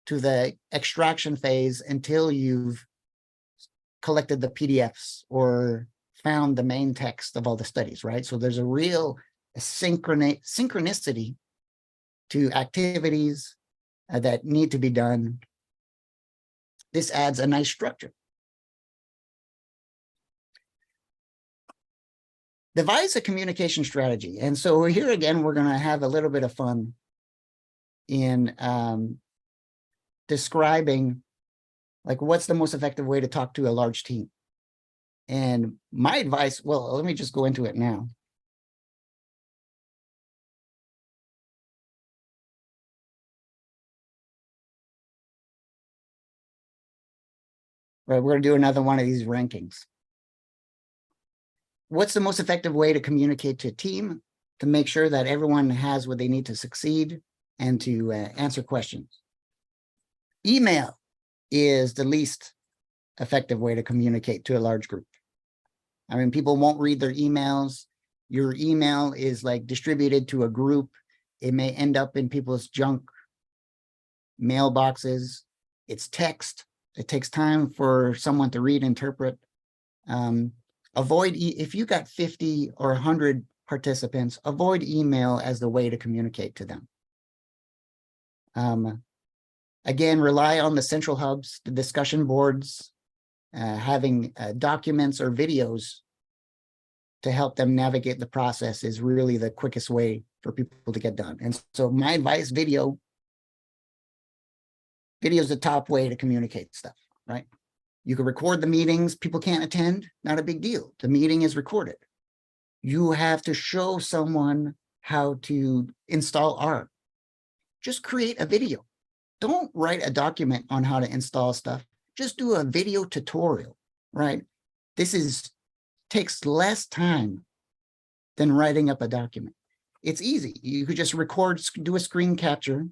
the extraction phase until you've collected the PDFs or found the main text of all the studies, right? So there's a real synchronicity to activities that need to be done. This adds a nice structure. Devise a communication strategy. And so here again, we're going to have a little bit of fun in describing like what's the most effective way to talk to a large team. And my advice, well, let me just go into it now. Right, we're going to do another one of these rankings. What's the most effective way to communicate to a team to make sure that everyone has what they need to succeed and to answer questions? Email is the least effective way to communicate to a large group. I mean, people won't read their emails. Your email is like distributed to a group. It may end up in people's junk mailboxes. It's text. It takes time for someone to read, interpret. Avoid, if you got 50 or 100 participants, avoid email as the way to communicate to them. Again, rely on the central hubs, the discussion boards, having documents or videos to help them navigate the process is really the quickest way for people to get done. And so my advice, video is the top way to communicate stuff, right? You can record the meetings. People can't attend, not a big deal. The meeting is recorded. You have to show someone how to install R. Just create a video. Don't write a document on how to install stuff. Just do a video tutorial, right? This takes less time than writing up a document. It's easy. You could just record, do a screen capture,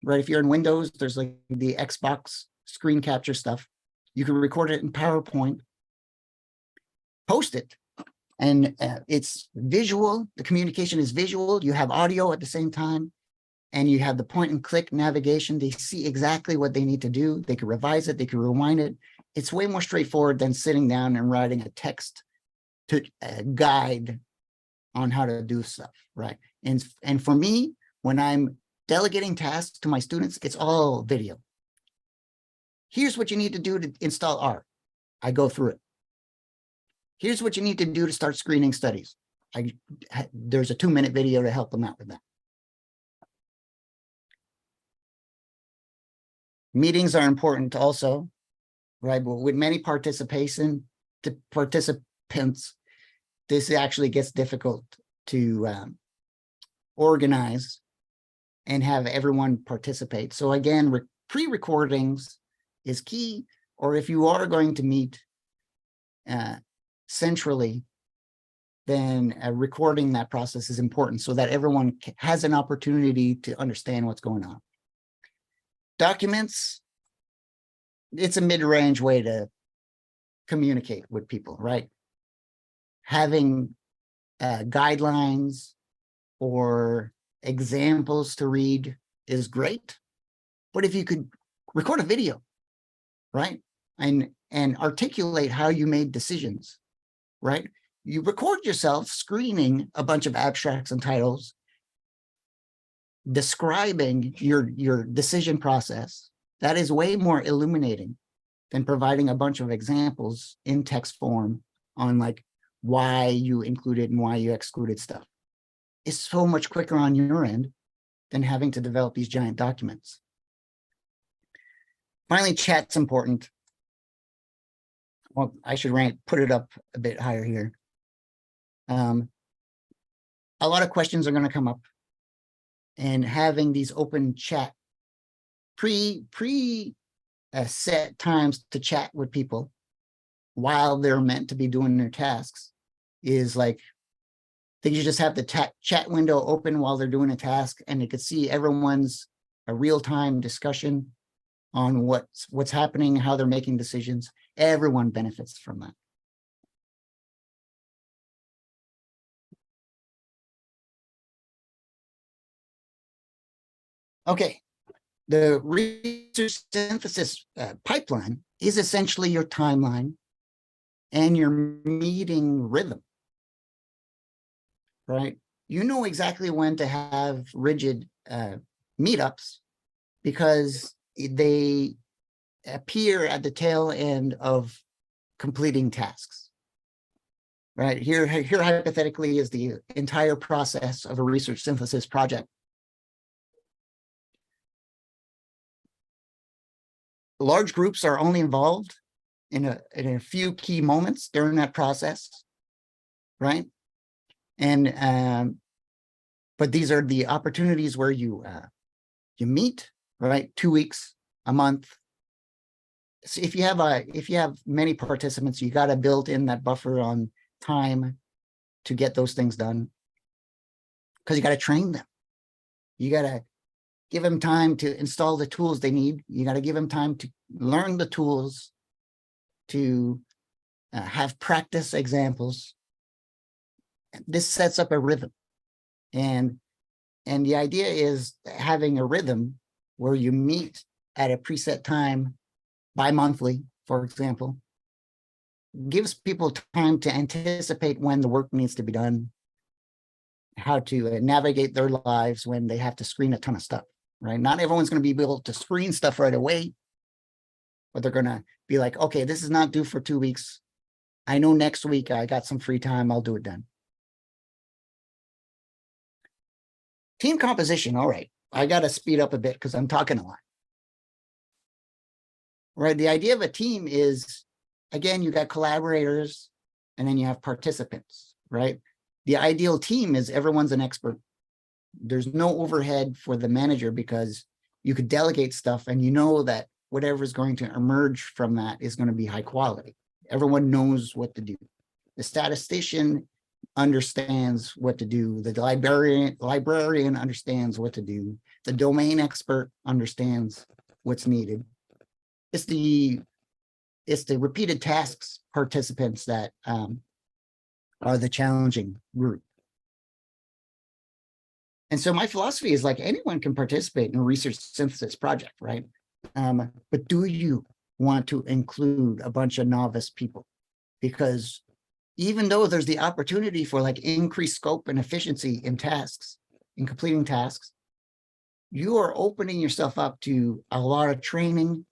right? If you're in Windows, there's like the Xbox screen capture stuff. You can record it in PowerPoint, post it, and it's visual. The communication is visual. You have audio at the same time, and you have the point and click navigation. They see exactly what they need to do. They can revise it. They can rewind it. It's way more straightforward than sitting down and writing a text to guide on how to do stuff, right? And for me, when I'm delegating tasks to my students, it's all video. Here's what you need to do to install R. I go through it. Here's what you need to do to start screening studies. There's a 2-minute video to help them out with that. Meetings are important also, right? But with many participants, this actually gets difficult to organize and have everyone participate. So again, pre-recordings is key, or if you are going to meet centrally, then recording that process is important so that everyone has an opportunity to understand what's going on. Documents, it's a mid-range way to communicate with people, right? Having guidelines or examples to read is great, but if you could record a video, right, and articulate how you made decisions, right? You record yourself screening a bunch of abstracts and titles, describing your decision process, That is way more illuminating than providing a bunch of examples in text form on like why you included and why you excluded stuff. It's so much quicker on your end than having to develop these giant documents. Finally, chat's important. Well, I should put it up a bit higher here. A lot of questions are going to come up, and having these open chat set times to chat with people while they're meant to be doing their tasks is like, I think you just have the chat window open while they're doing a task, and you could see everyone's a real-time discussion on what's happening, how they're making decisions. Everyone benefits from that. Okay, the research synthesis pipeline is essentially your timeline and your meeting rhythm, right? You know exactly when to have rigid meetups because they appear at the tail end of completing tasks, right? Here hypothetically is the entire process of a research synthesis project. Large groups are only involved in a few key moments during that process, right? And but these are the opportunities where you meet, right? 2 weeks, a month. So if you have many participants, you got to build in that buffer on time to get those things done, because you got to train them. You got to give them time to install the tools they need. You got to give them time to learn the tools, to have practice examples. This sets up a rhythm. And the idea is having a rhythm where you meet at a preset time bi-monthly, for example, gives people time to anticipate when the work needs to be done, how to navigate their lives when they have to screen a ton of stuff, right? Not everyone's going to be able to screen stuff right away, but they're going to be like, okay, this is not due for 2 weeks. I know next week I got some free time. I'll do it then. Team composition. All right. I got to speed up a bit because I'm talking a lot. Right. The idea of a team is, again, you got collaborators and then you have participants, right? The ideal team is everyone's an expert. There's no overhead for the manager because you could delegate stuff and you know that whatever is going to emerge from that is going to be high quality. Everyone knows what to do. The statistician understands what to do. The librarian understands what to do. The domain expert understands what's needed. It's the repeated tasks participants that are the challenging group. And so my philosophy is like anyone can participate in a research synthesis project, right? But do you want to include a bunch of novice people? Because even though there's the opportunity for like increased scope and efficiency in tasks, in completing tasks, you are opening yourself up to a lot of training,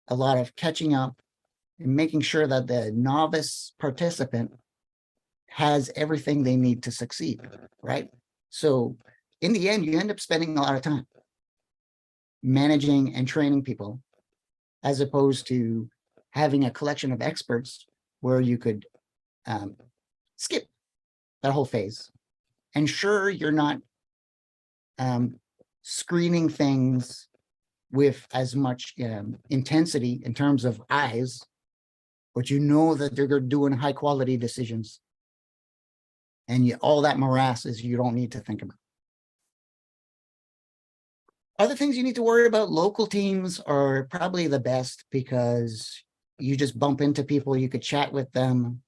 a lot of catching up, and making sure that the novice participant has everything they need to succeed, right? So in the end, you end up spending a lot of time managing and training people, as opposed to having a collection of experts where you could skip that whole phase. And sure, you're not screening things with as much intensity in terms of eyes, but you know that they're doing high quality decisions. And all that morass is you don't need to think about. Other things you need to worry about, local teams are probably the best because you just bump into people, you could chat with them.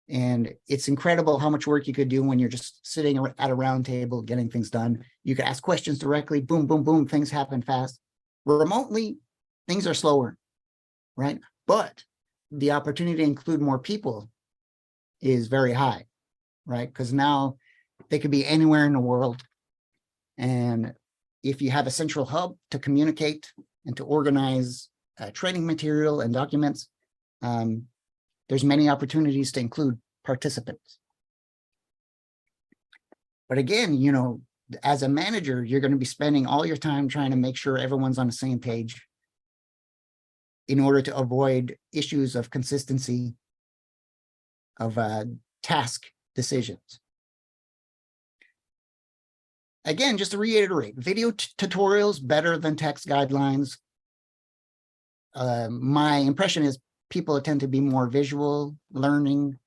And it's incredible how much work you could do when you're just sitting at a round table getting things done. You could ask questions directly, boom, boom, boom, things happen fast. Remotely, things are slower, right? But the opportunity to include more people is very high, right? Because now they could be anywhere in the world. And if you have a central hub to communicate and to organize training material and documents. There's many opportunities to include participants. But again, you know, as a manager, you're going to be spending all your time trying to make sure everyone's on the same page in order to avoid issues of consistency of task decisions. Again, just to reiterate, video tutorials better than text guidelines. My impression is people tend to be more visual learning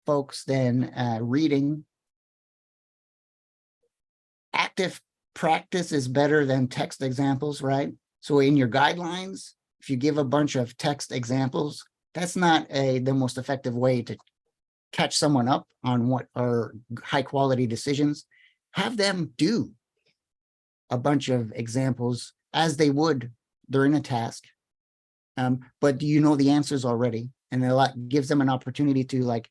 folks than reading. Active practice is better than text examples, right? So in your guidelines, if you give a bunch of text examples, that's not the most effective way to catch someone up on what are high quality decisions. Have them do a bunch of examples as they would during a task. But you know the answers already, and it gives them an opportunity to like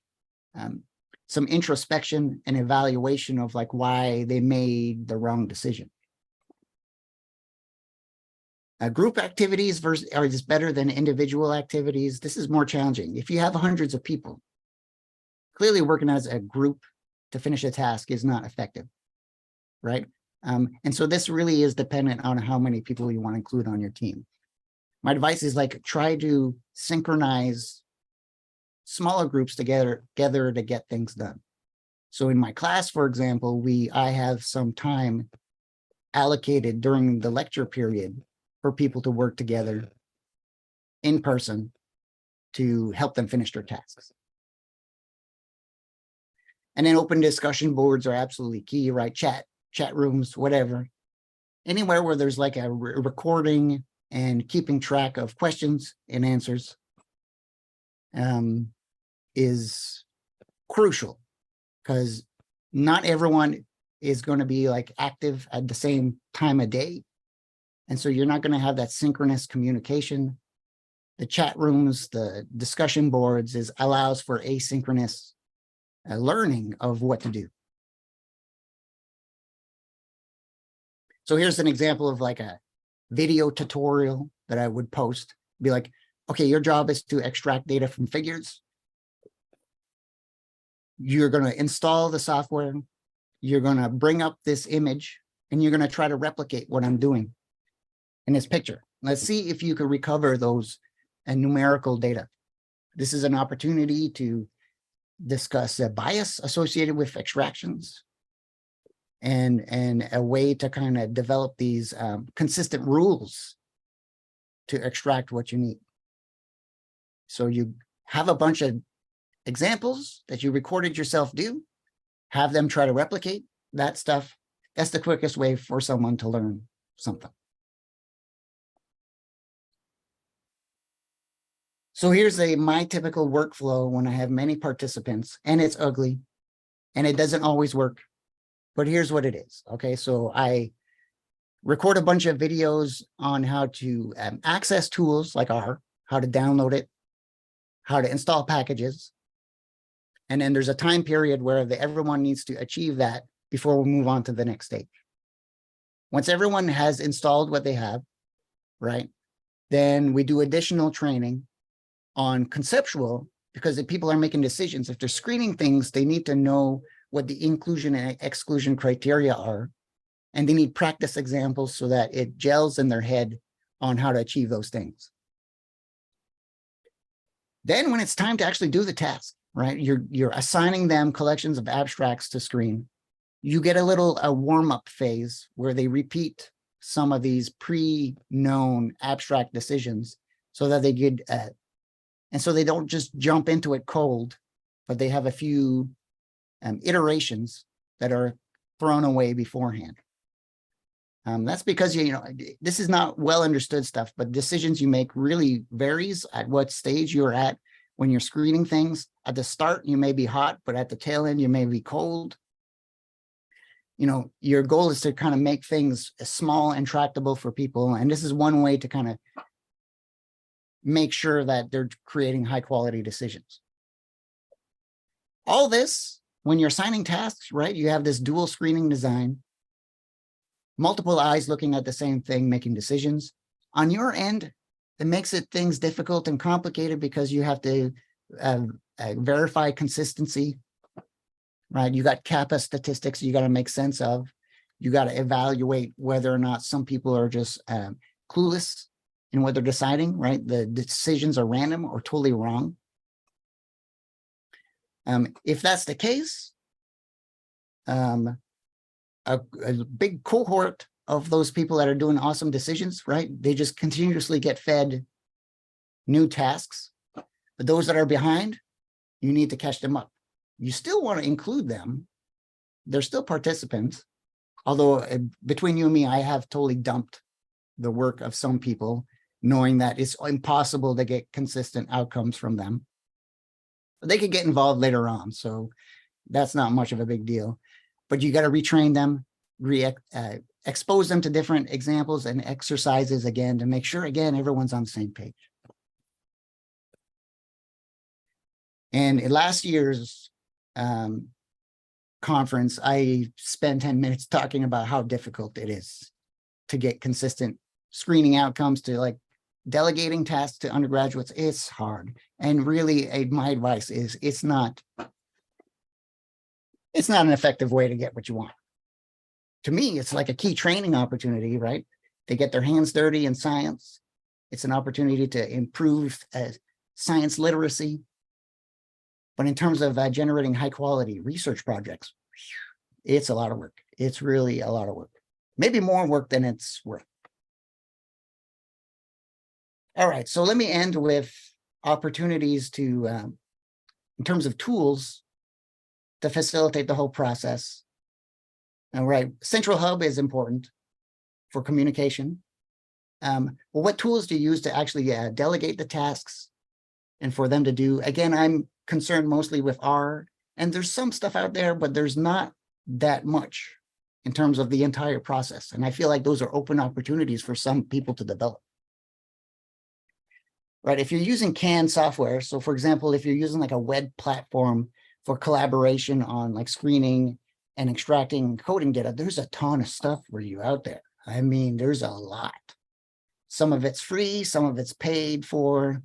some introspection and evaluation of like why they made the wrong decision. Group activities are just better than individual activities. This is more challenging. If you have hundreds of people, clearly working as a group to finish a task is not effective, right? And so this really is dependent on how many people you want to include on your team. My advice is like try to synchronize smaller groups together to get things done. So in my class, for example, I have some time allocated during the lecture period for people to work together in person to help them finish their tasks. And then open discussion boards are absolutely key, right? Chat rooms, whatever. Anywhere where there's like a recording and keeping track of questions and answers is crucial, because not everyone is going to be like active at the same time of day. And so you're not going to have that synchronous communication. The chat rooms, the discussion boards allows for asynchronous learning of what to do. So here's an example of like a video tutorial that I would post. Be like, okay, your job is to extract data from figures. You're going to install the software. You're going to bring up this image, and you're going to try to replicate what I'm doing in this picture. Let's see if you can recover those numerical data. This is an opportunity to discuss a bias associated with extractions and a way to kind of develop these consistent rules to extract what you need. So you have a bunch of examples that you recorded yourself do, have them try to replicate that stuff. That's the quickest way for someone to learn something. So here's my typical workflow when I have many participants, and it's ugly and it doesn't always work, but here's what it is. Okay, so I record a bunch of videos on how to access tools like R, how to download it, how to install packages. And then there's a time period where everyone needs to achieve that before we move on to the next stage. Once everyone has installed what they have, right, then we do additional training on conceptual, because if people are making decisions, if they're screening things, they need to know what the inclusion and exclusion criteria are. And they need practice examples so that it gels in their head on how to achieve those things. Then when it's time to actually do the task, right, you're assigning them collections of abstracts to screen. You get a warm-up phase where they repeat some of these pre-known abstract decisions so that they get, and so they don't just jump into it cold, but they have a few iterations that are thrown away beforehand. That's because, you know, this is not well understood stuff, but decisions you make really varies at what stage you're at when you're screening things. At the start, you may be hot, but at the tail end, you may be cold. You know, your goal is to kind of make things small and tractable for people. And this is one way to kind of make sure that they're creating high quality decisions. All this, when you're assigning tasks, right, you have this dual screening design, multiple eyes looking at the same thing, making decisions. On your end, it makes things difficult and complicated because you have to verify consistency, right? You got kappa statistics you got to make sense of. You got to evaluate whether or not some people are just clueless in what they're deciding, right? The decisions are random or totally wrong. If that's the case, a big cohort of those people that are doing awesome decisions, right? They just continuously get fed new tasks. But those that are behind, you need to catch them up. You still want to include them. They're still participants. Although between you and me, I have totally dumped the work of some people, knowing that it's impossible to get consistent outcomes from them. But they could get involved later on, so that's not much of a big deal. But you got to retrain them, expose them to different examples and exercises again to make sure, again, everyone's on the same page. And in last year's conference, I spent 10 minutes talking about how difficult it is to get consistent screening outcomes, to like delegating tasks to undergraduates. It's hard. And really, my advice is it's not an effective way to get what you want. To me, it's like a key training opportunity, right? They get their hands dirty in science. It's an opportunity to improve science literacy. But in terms of generating high quality research projects, it's a lot of work. It's really a lot of work. Maybe more work than it's worth. All right, so let me end with opportunities to, in terms of tools, to facilitate the whole process. All right, Central Hub is important for communication. Well, what tools do you use to actually delegate the tasks and for them to do? Again, I'm concerned mostly with R, and there's some stuff out there, but there's not that much in terms of the entire process. And I feel like those are open opportunities for some people to develop. Right, if you're using canned software, so for example, if you're using like a web platform for collaboration on like screening and extracting coding data, there's a ton of stuff for you out there. I mean, there's a lot. Some of it's free, some of it's paid for.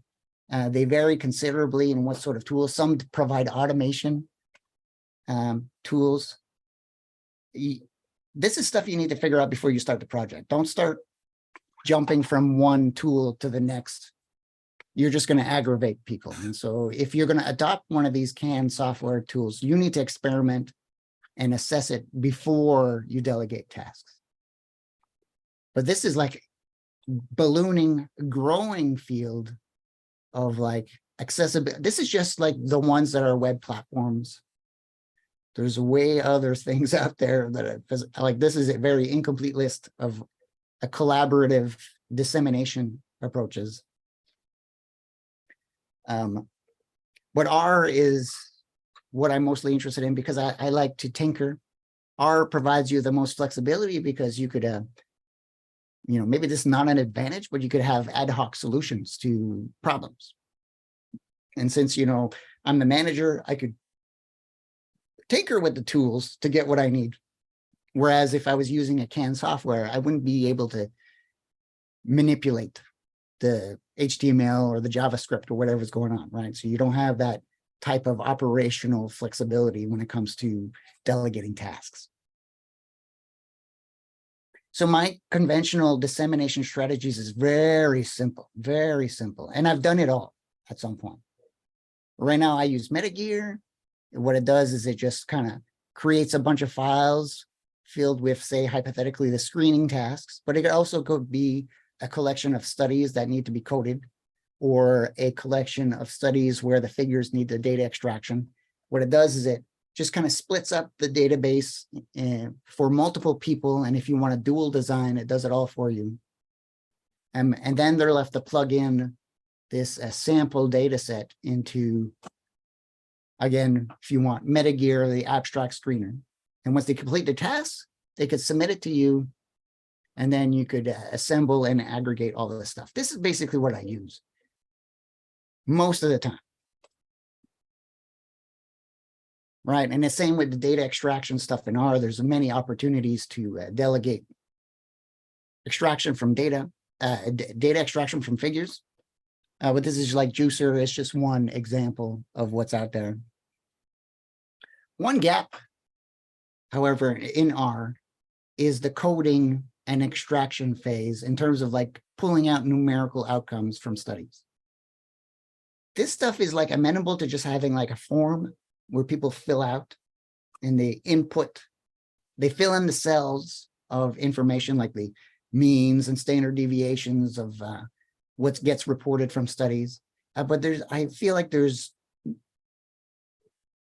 They vary considerably in what sort of tools. Some provide automation tools. This is stuff you need to figure out before you start the project. Don't start jumping from one tool to the next. You're just going to aggravate people. And so if you're going to adopt one of these canned software tools, you need to experiment and assess it before you delegate tasks. But this is like ballooning, growing field of like accessibility. This is just like the ones that are web platforms. There's way other things out there that are like, this is a very incomplete list of a collaborative dissemination approaches. But R is what I'm mostly interested in because I like to tinker. R provides you the most flexibility because you could, you know, maybe this is not an advantage, but you could have ad hoc solutions to problems. And since, you know, I'm the manager, I could tinker with the tools to get what I need. Whereas if I was using a canned software, I wouldn't be able to manipulate the HTML or the JavaScript or whatever's going on, right? So you don't have that type of operational flexibility when it comes to delegating tasks. So my conventional dissemination strategies is very simple, and I've done it all at some point. Right now I use Metagear. What it does is it just kind of creates a bunch of files filled with, say, hypothetically, the screening tasks, but it also could be a collection of studies that need to be coded, or a collection of studies where the figures need the data extraction. What it does is it just kind of splits up the database for multiple people. And if you want a dual design, it does it all for you. And then they're left to plug in this sample data set into, again, if you want Metagear, the abstract screener. And once they complete the task, they could submit it to you. And then you could assemble and aggregate all of this stuff. This is basically what I use most of the time. Right, and the same with the data extraction stuff in R. There's many opportunities to delegate extraction from data. data extraction from figures. But this is like Juicer. It's just one example of what's out there. One gap, however, in R is the coding and extraction phase in terms of like pulling out numerical outcomes from studies. This stuff is like amenable to just having like a form where people fill out and they input, they fill in the cells of information like the means and standard deviations of what gets reported from studies. But I feel like there's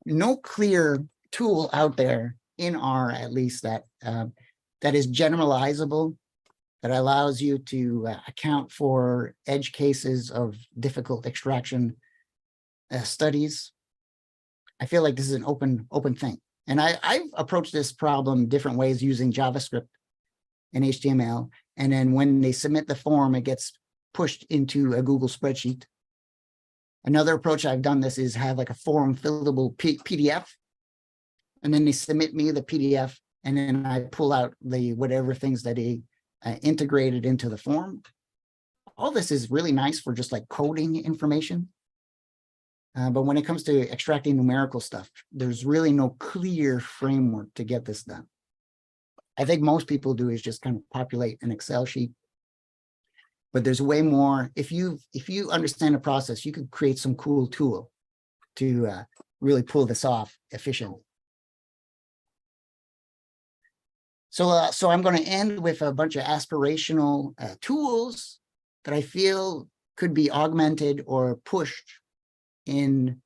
no clear tool out there in R, at least, that is generalizable, that allows you to account for edge cases of difficult extraction studies. I feel like this is an open thing. And I've approached this problem different ways using JavaScript and HTML. And then when they submit the form, it gets pushed into a Google spreadsheet. Another approach I've done this is have like a form fillable PDF. And then they submit me the PDF, and then I pull out the whatever things that they integrated into the form. All this is really nice for just like coding information. But when it comes to extracting numerical stuff, there's really no clear framework to get this done. I think most people do is just kind of populate an Excel sheet. But there's way more. If you understand the process, you could create some cool tool to really pull this off efficiently. So I'm going to end with a bunch of aspirational tools that I feel could be augmented or pushed in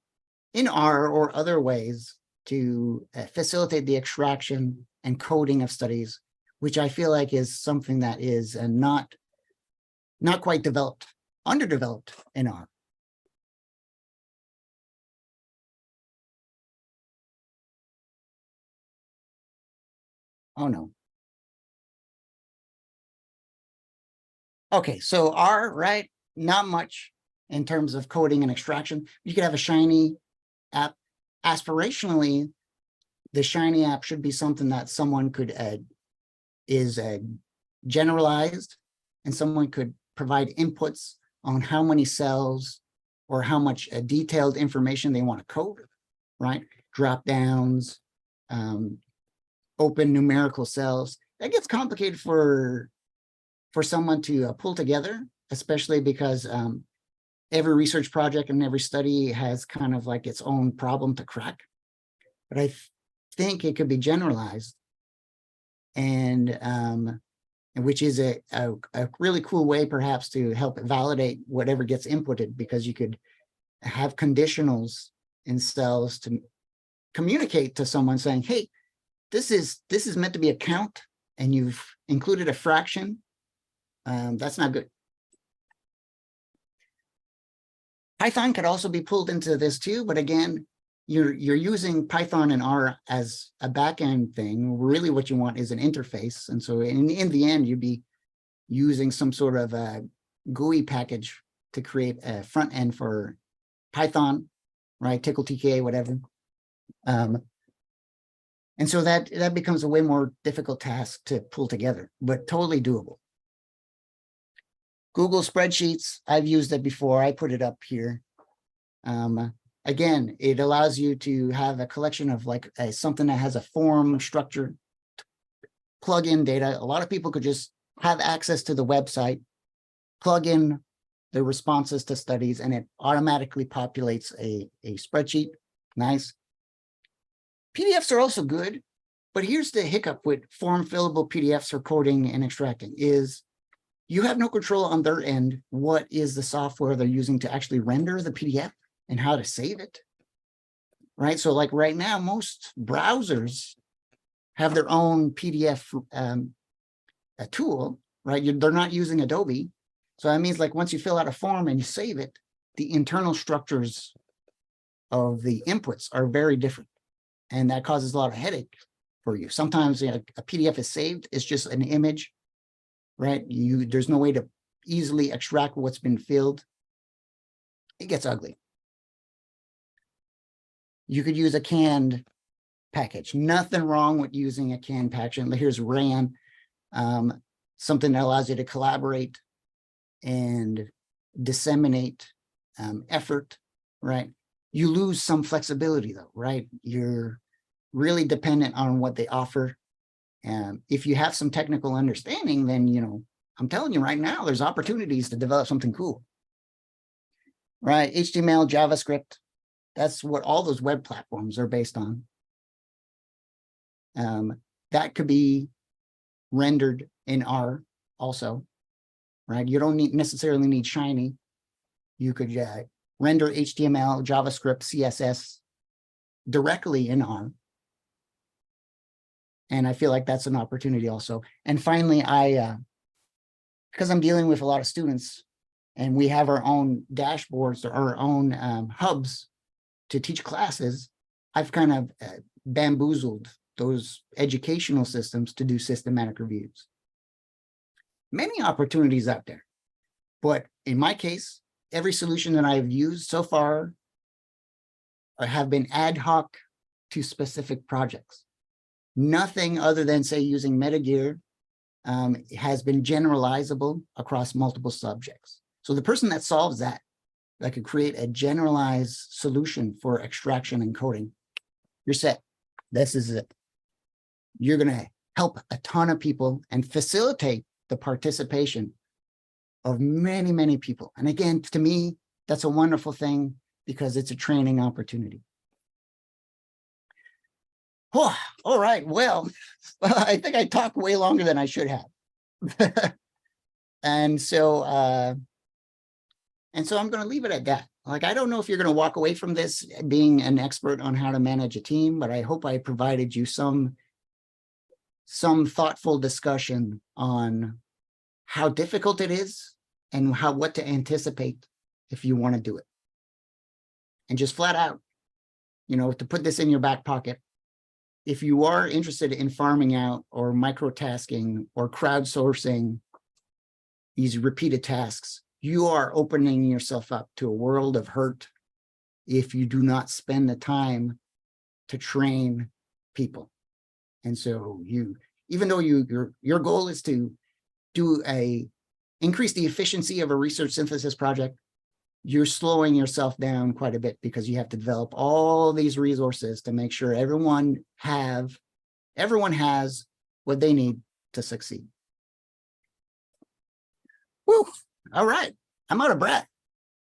R or other ways to facilitate the extraction and coding of studies, which I feel like is something that is not quite developed, underdeveloped in R. Oh no. Okay, so R, right? Not much in terms of coding and extraction. You could have a Shiny app. Aspirationally, the Shiny app should be something that someone could is generalized, and someone could provide inputs on how many cells or how much detailed information they want to code, right? Drop downs, open numerical cells. That gets complicated for someone to pull together, especially because every research project and every study has kind of like its own problem to crack. But I think it could be generalized, and which is a really cool way perhaps to help validate whatever gets inputted, because you could have conditionals in cells to communicate to someone saying, hey, this is meant to be a count and you've included a fraction. That's not good. Python could also be pulled into this too, but again, you're using Python and R as a backend thing. Really what you want is an interface. And so in the end, you'd be using some sort of a GUI package to create a front end for Python, right? Tickle TK, whatever. And so that becomes a way more difficult task to pull together, but totally doable. Google Spreadsheets, I've used it before. I put it up here. Again, it allows you to have a collection of like something that has a form structure, plug in data. A lot of people could just have access to the website, plug in the responses to studies, and it automatically populates a spreadsheet. Nice. PDFs are also good, but here's the hiccup with form fillable PDFs for coding and extracting is you have no control on their end. What is the software they're using to actually render the PDF and how to save it, right? So like right now, most browsers have their own PDF a tool, right? They're not using Adobe. So that means like once you fill out a form and you save it, the internal structures of the inputs are very different. And that causes a lot of headache for you. Sometimes a PDF is saved, it's just an image, right? There's no way to easily extract what's been filled. It gets ugly. You could use a canned package. Nothing wrong with using a canned package. Here's RAM, something that allows you to collaborate and disseminate effort, right? You lose some flexibility though, right? You're really dependent on what they offer. If you have some technical understanding, then, you know, I'm telling you right now, there's opportunities to develop something cool, right? HTML, JavaScript, that's what all those web platforms are based on. That could be rendered in R also, right? You don't necessarily need Shiny. You could render HTML, JavaScript, CSS directly in R. And I feel like that's an opportunity also. And finally, because I'm dealing with a lot of students and we have our own dashboards or our own hubs to teach classes, I've kind of bamboozled those educational systems to do systematic reviews. Many opportunities out there, but in my case, every solution that I've used so far have been ad hoc to specific projects. Nothing other than, say, using MetaGear has been generalizable across multiple subjects. So the person that solves that could create a generalized solution for extraction and coding, you're set. This is it. You're going to help a ton of people and facilitate the participation of many, many people. And again, to me, that's a wonderful thing because it's a training opportunity. Oh, all right. Well, I think I talked way longer than I should have. And so I'm going to leave it at that. Like, I don't know if you're going to walk away from this being an expert on how to manage a team, but I hope I provided you some thoughtful discussion on how difficult it is and what to anticipate if you want to do it. And just flat out, you know, to put this in your back pocket, if you are interested in farming out or microtasking or crowdsourcing these repeated tasks, you are opening yourself up to a world of hurt if you do not spend the time to train people. And so even though your goal is to increase the efficiency of a research synthesis project, you're slowing yourself down quite a bit because you have to develop all these resources to make sure everyone has what they need to succeed. Woo! All right, I'm out of breath.